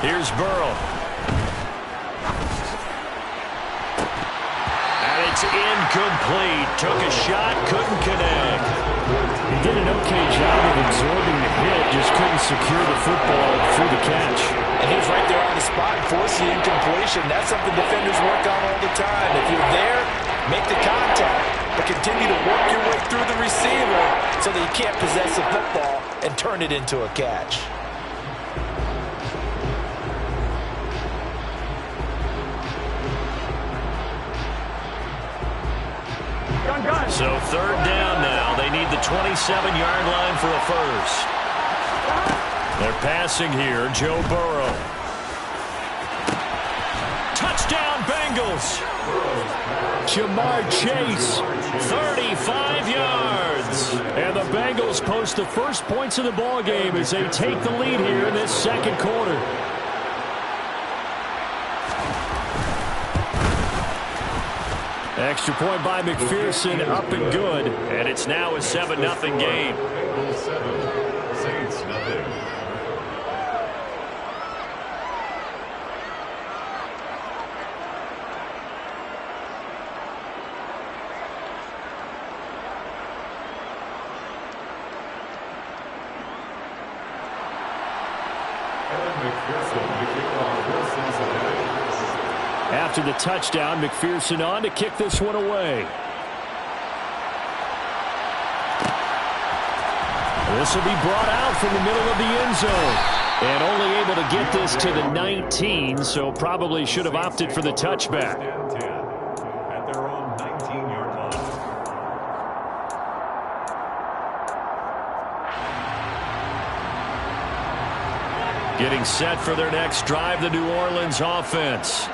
Here's Burrow. And it's incomplete. Took a shot, couldn't connect. He did an okay job of absorbing the hit, just couldn't secure the football through the catch. And he was right there on the spot and forced the incompletion. That's something defenders work on all the time. If you're there, make the contact, but continue to work your way through the receiver so that you can't possess the football and turn it into a catch. So third down now. They need the 27-yard line for a first. They're passing here. Joe Burrow. Touchdown, Bengals. Jamar Chase. 35 yards. And the Bengals post the first points of the ball game as they take the lead here in this second quarter. Extra point by McPherson, up and good. And it's now a 7-0 game. Bengals 7, Saints nothing. McPherson to kick off for Cincinnati. After the touchdown, McPherson on to kick this one away. This will be brought out from the middle of the end zone. And only able to get this to the 19, so probably should have opted for the touchback. At their own 19-yard line. Getting set for their next drive, the New Orleans offense.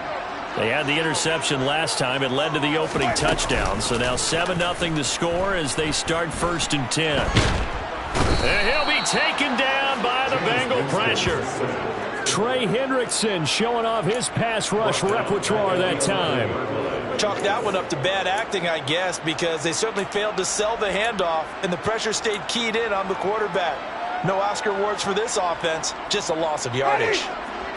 They had the interception last time. It led to the opening touchdown. So now 7-0 to score as they start 1st and 10. And he'll be taken down by the Bengal pressure. Trey Hendrickson showing off his pass rush repertoire that time. Chalk that one up to bad acting, I guess, because they certainly failed to sell the handoff, and the pressure stayed keyed in on the quarterback. No Oscar awards for this offense, just a loss of yardage.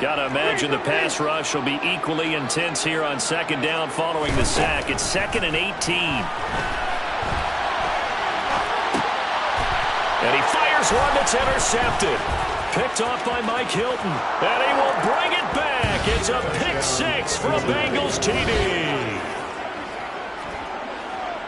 Got to imagine the pass rush will be equally intense here on second down following the sack. It's 2nd and 18. And he fires one that's intercepted. Picked off by Mike Hilton. And he will bring it back. It's a pick 6 for a Bengals TD.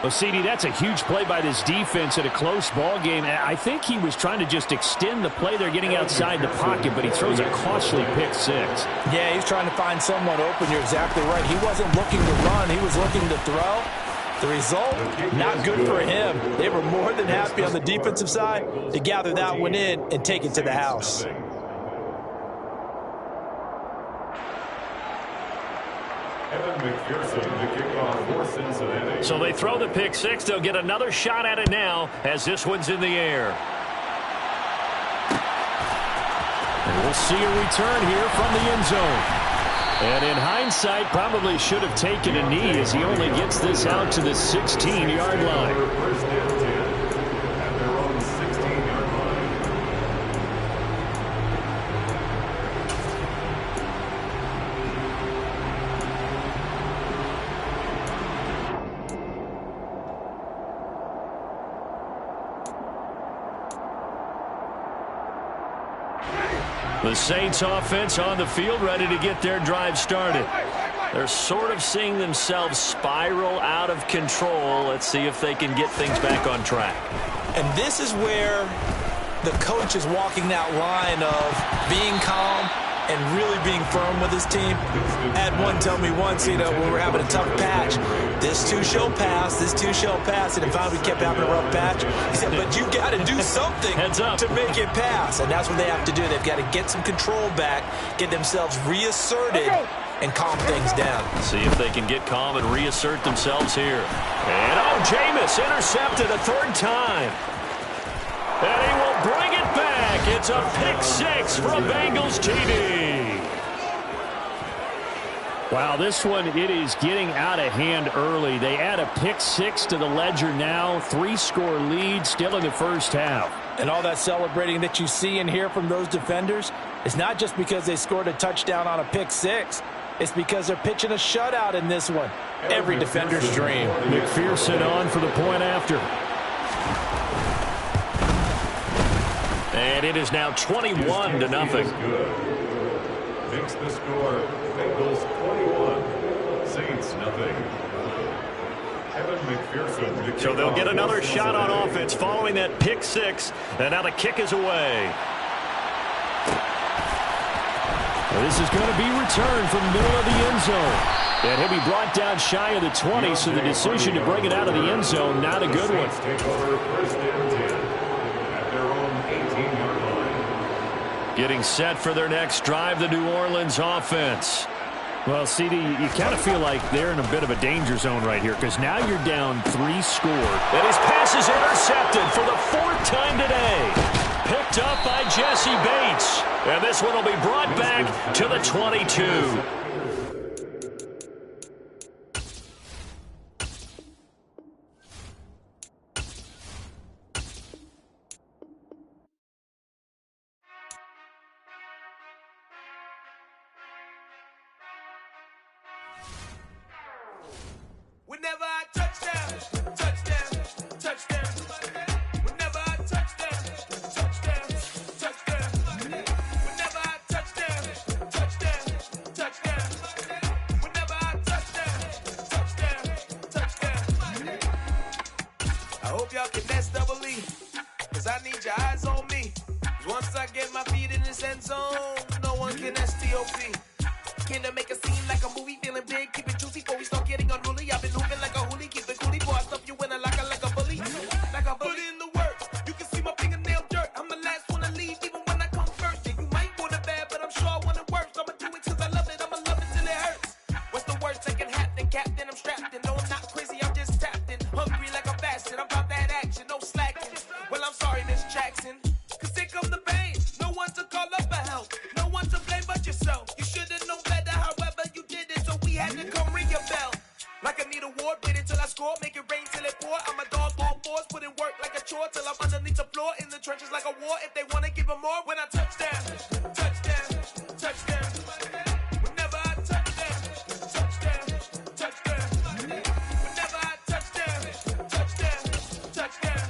Well, CD, that's a huge play by this defense at a close ball game. I think he was trying to just extend the play. They're getting outside the pocket, but he throws a costly pick 6. Yeah, he's trying to find someone open. You're exactly right. He wasn't looking to run. He was looking to throw. The result, not good for him. They were more than happy on the defensive side to gather that one in and take it to the house. McPherson to kick off for Cincinnati. So they throw the pick 6. They'll get another shot at it now as this one's in the air. And we'll see a return here from the end zone. And in hindsight, probably should have taken a knee as he only gets this out to the 16-yard line. First and 10 at their own 16-yard line. The Saints offense on the field ready to get their drive started. They're sort of seeing themselves spiral out of control. Let's see if they can get things back on track. And this is where the coach is walking that line of being calm and really being firm with his team. I had one tell me once, when we're having a tough patch, this too shall pass, this too shall pass. And if we kept having a rough patch, he said, but you got to do something to make it pass. And that's what they have to do. They've got to get some control back, get themselves reasserted, and calm things down. See if they can get calm and reassert themselves here. And Jameis intercepted a third time. And he will bring it back. It's a pick six for a Bengals TD. Wow, this one, it is getting out of hand early. They add a pick six to the ledger now. 3-score lead still in the first half. And all that celebrating that you see and hear from those defenders is not just because they scored a touchdown on a pick six. It's because they're pitching a shutout in this one. Every defender's dream. McPherson on for the point after. And it is now 21-0. Makes the score Bengals 21, Saints nothing. Kevin McPherson. So they'll get another shot on offense following that pick six. And now the kick is away. This is going to be returned from the middle of the end zone. And he'll be brought down shy of the 20, so the decision to bring it out of the end zone, not a good one. Take over first and 10 at their own 18-yard line. Getting set for their next drive, the New Orleans offense. Well, CD, you kind of feel like they're in a bit of a danger zone right here because now you're down 3 scored. And his pass is intercepted for the 4th time today. Picked up by Jesse Bates. And this one will be brought back to the 22. Whenever I touchdown, touchdown, touchdown. Whenever I touchdown, touchdown, touchdown. Whenever I touchdown, touchdown, touchdown. Whenever I touchdown, touchdown. I hope y'all can nest double E, cause I need your eyes on me. Once I get my feet in this end zone, no one can STOP. Can I make a scene like a movie, feeling big, keep it juicy before we start getting unruly. I've been hooping like a hoolie, keep it coolie, boy, I stuff you in a locker like a bully. Like a bully. Put in the work, you can see my fingernail dirt. I'm the last one to leave, even when I come first. Yeah, you might want it bad, but I'm sure I want it worse. I'ma do it cause I love it, I'ma love it till it hurts. What's the worst that can happen, Captain? I'm strapped in, no, I'm not crazy, I'm just tapped in. Hungry like I'm fasting, I'm about that action, no slacking. Well, I'm sorry, Miss Jackson, cause here come the pain. No one to call up for help, no one to blame but yourself. You should've known better, however you did it, so we had to come ring your bell. Like I need a award, wait until I score, make it rain till it pour. I'm a dog on fours, put in work like a chore till I'm underneath the floor, in the trenches like a war. If they wanna give them more, when I touchdown, touchdown, touchdown. Whenever I touchdown, touchdown, touchdown. Whenever I touchdown, touchdown, touchdown.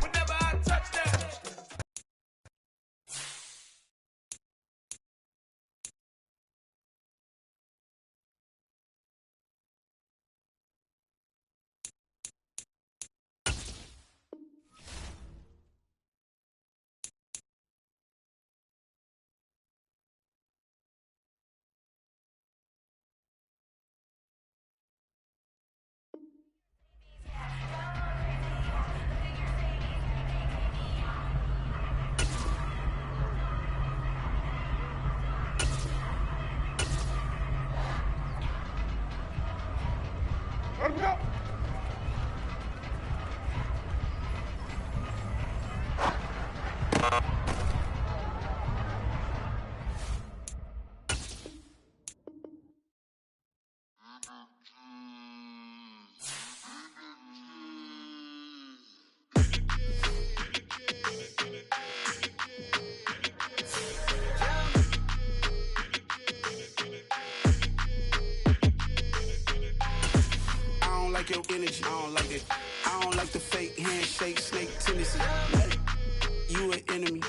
Whenever I touchdown. Like your energy, I don't like it. I don't like the fake handshake, snake tendency. You an enemy.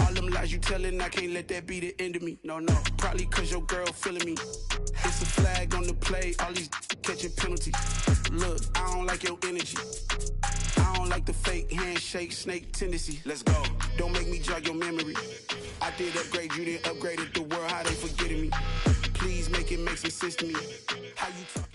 All them lies you telling, I can't let that be the end of me. No, probably cause your girl feeling me. It's a flag on the play, all these catching penalties. Look, I don't like your energy. I don't like the fake handshake, snake tendency. Let's go. Don't make me jog your memory. I did upgrade, you didn't upgrade it. The world, how they forgetting me. Please make it make some sense to me. How you talking?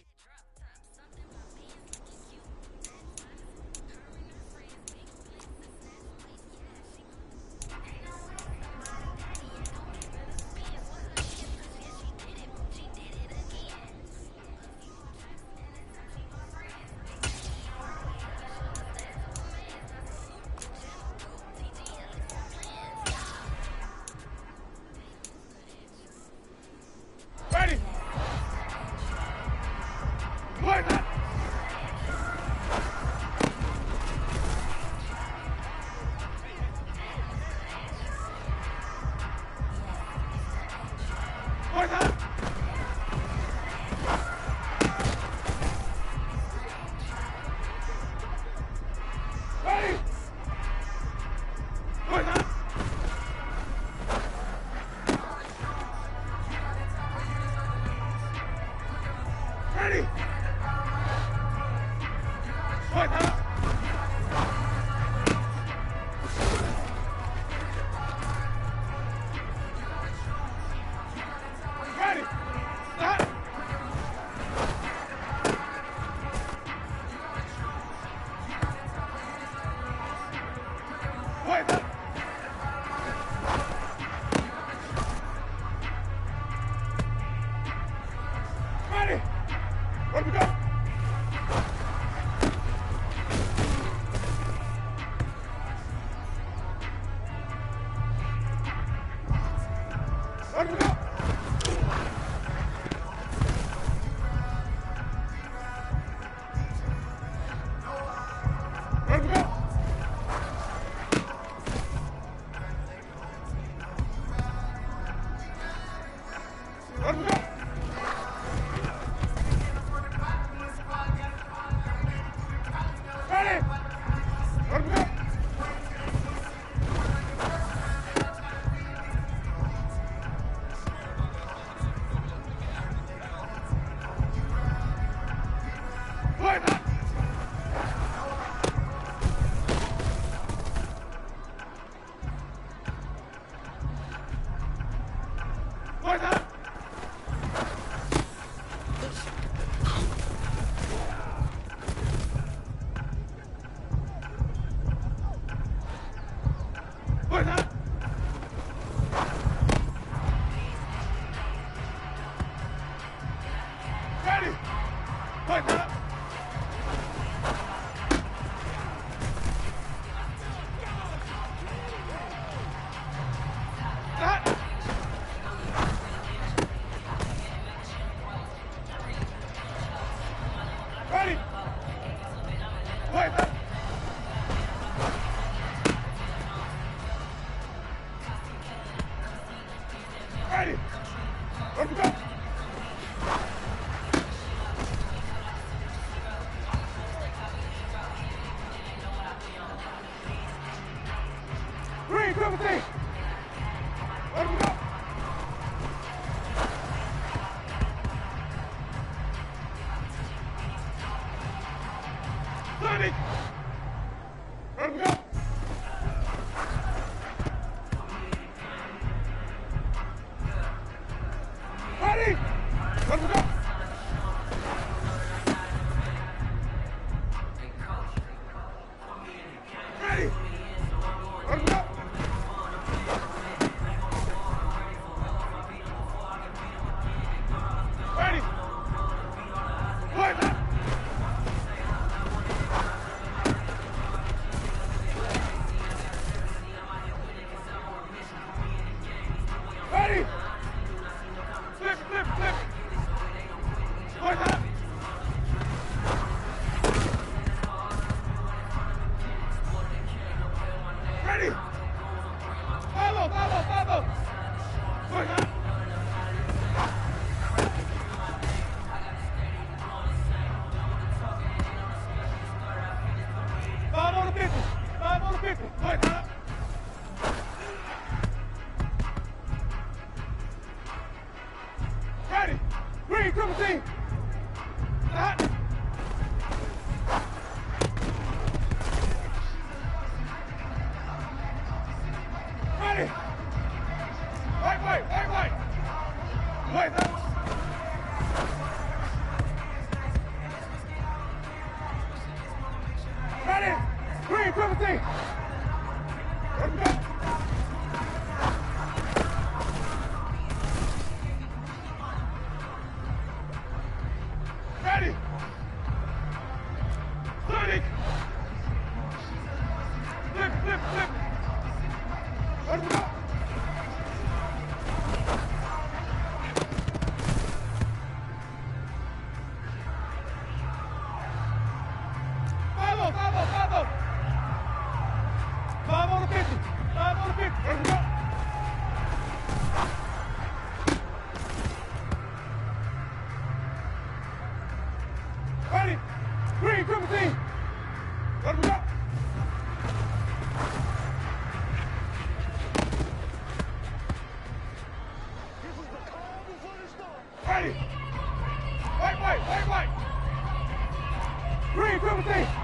Green, 17.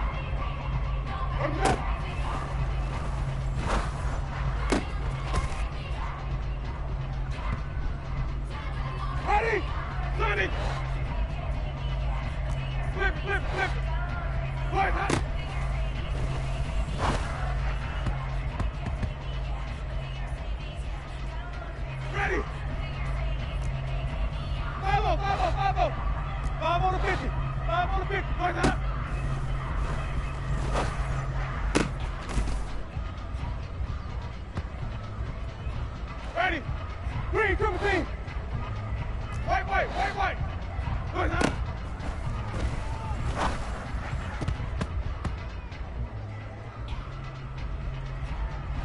Ready? Landing. Flip, flip, flip. Right, hot. Ready? 5-0, 5-0, 5-0. 5 on the 50. 5 on the 50. Right, hot. Ready? Green, triple team. White, white, white, white. Right, hot.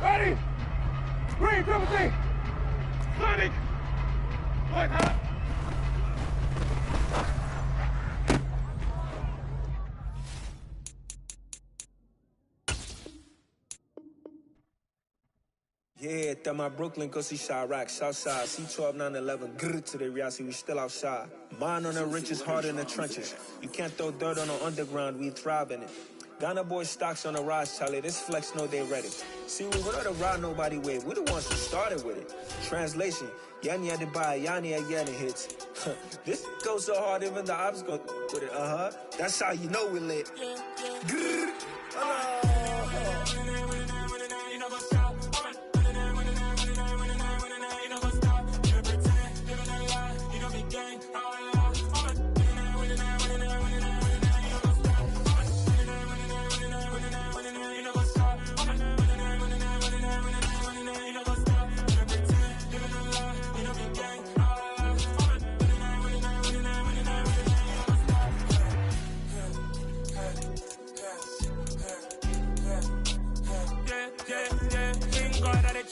Ready? Green, triple team. Sonic. White, hot. Yeah, throw my Brooklyn, go see Chirac, Southside, C12, 911, grrr to the reality, we still outside. Mine on the richest, heart in the trenches. You can't throw dirt on the underground, we thrive in it. Ghana boys stocks on the rise, Charlie, this flex know they ready. See, we were the ride nobody with, we the ones who started with it. Translation, Yani had to buy, Yani had hits. This goes so hard, even the ops go with it, That's how you know we lit. Grrr.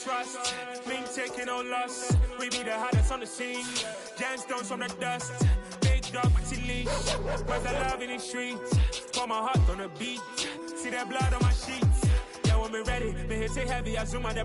Trust, we ain't taking no loss. We be the hottest on the scene. Gemstones from the dust. Big dog, pretty leash. Where's the love in the streets? Pour my heart on the beat. See that blood on my sheets. Yeah, when we ready, me hit it heavy. I zoom out the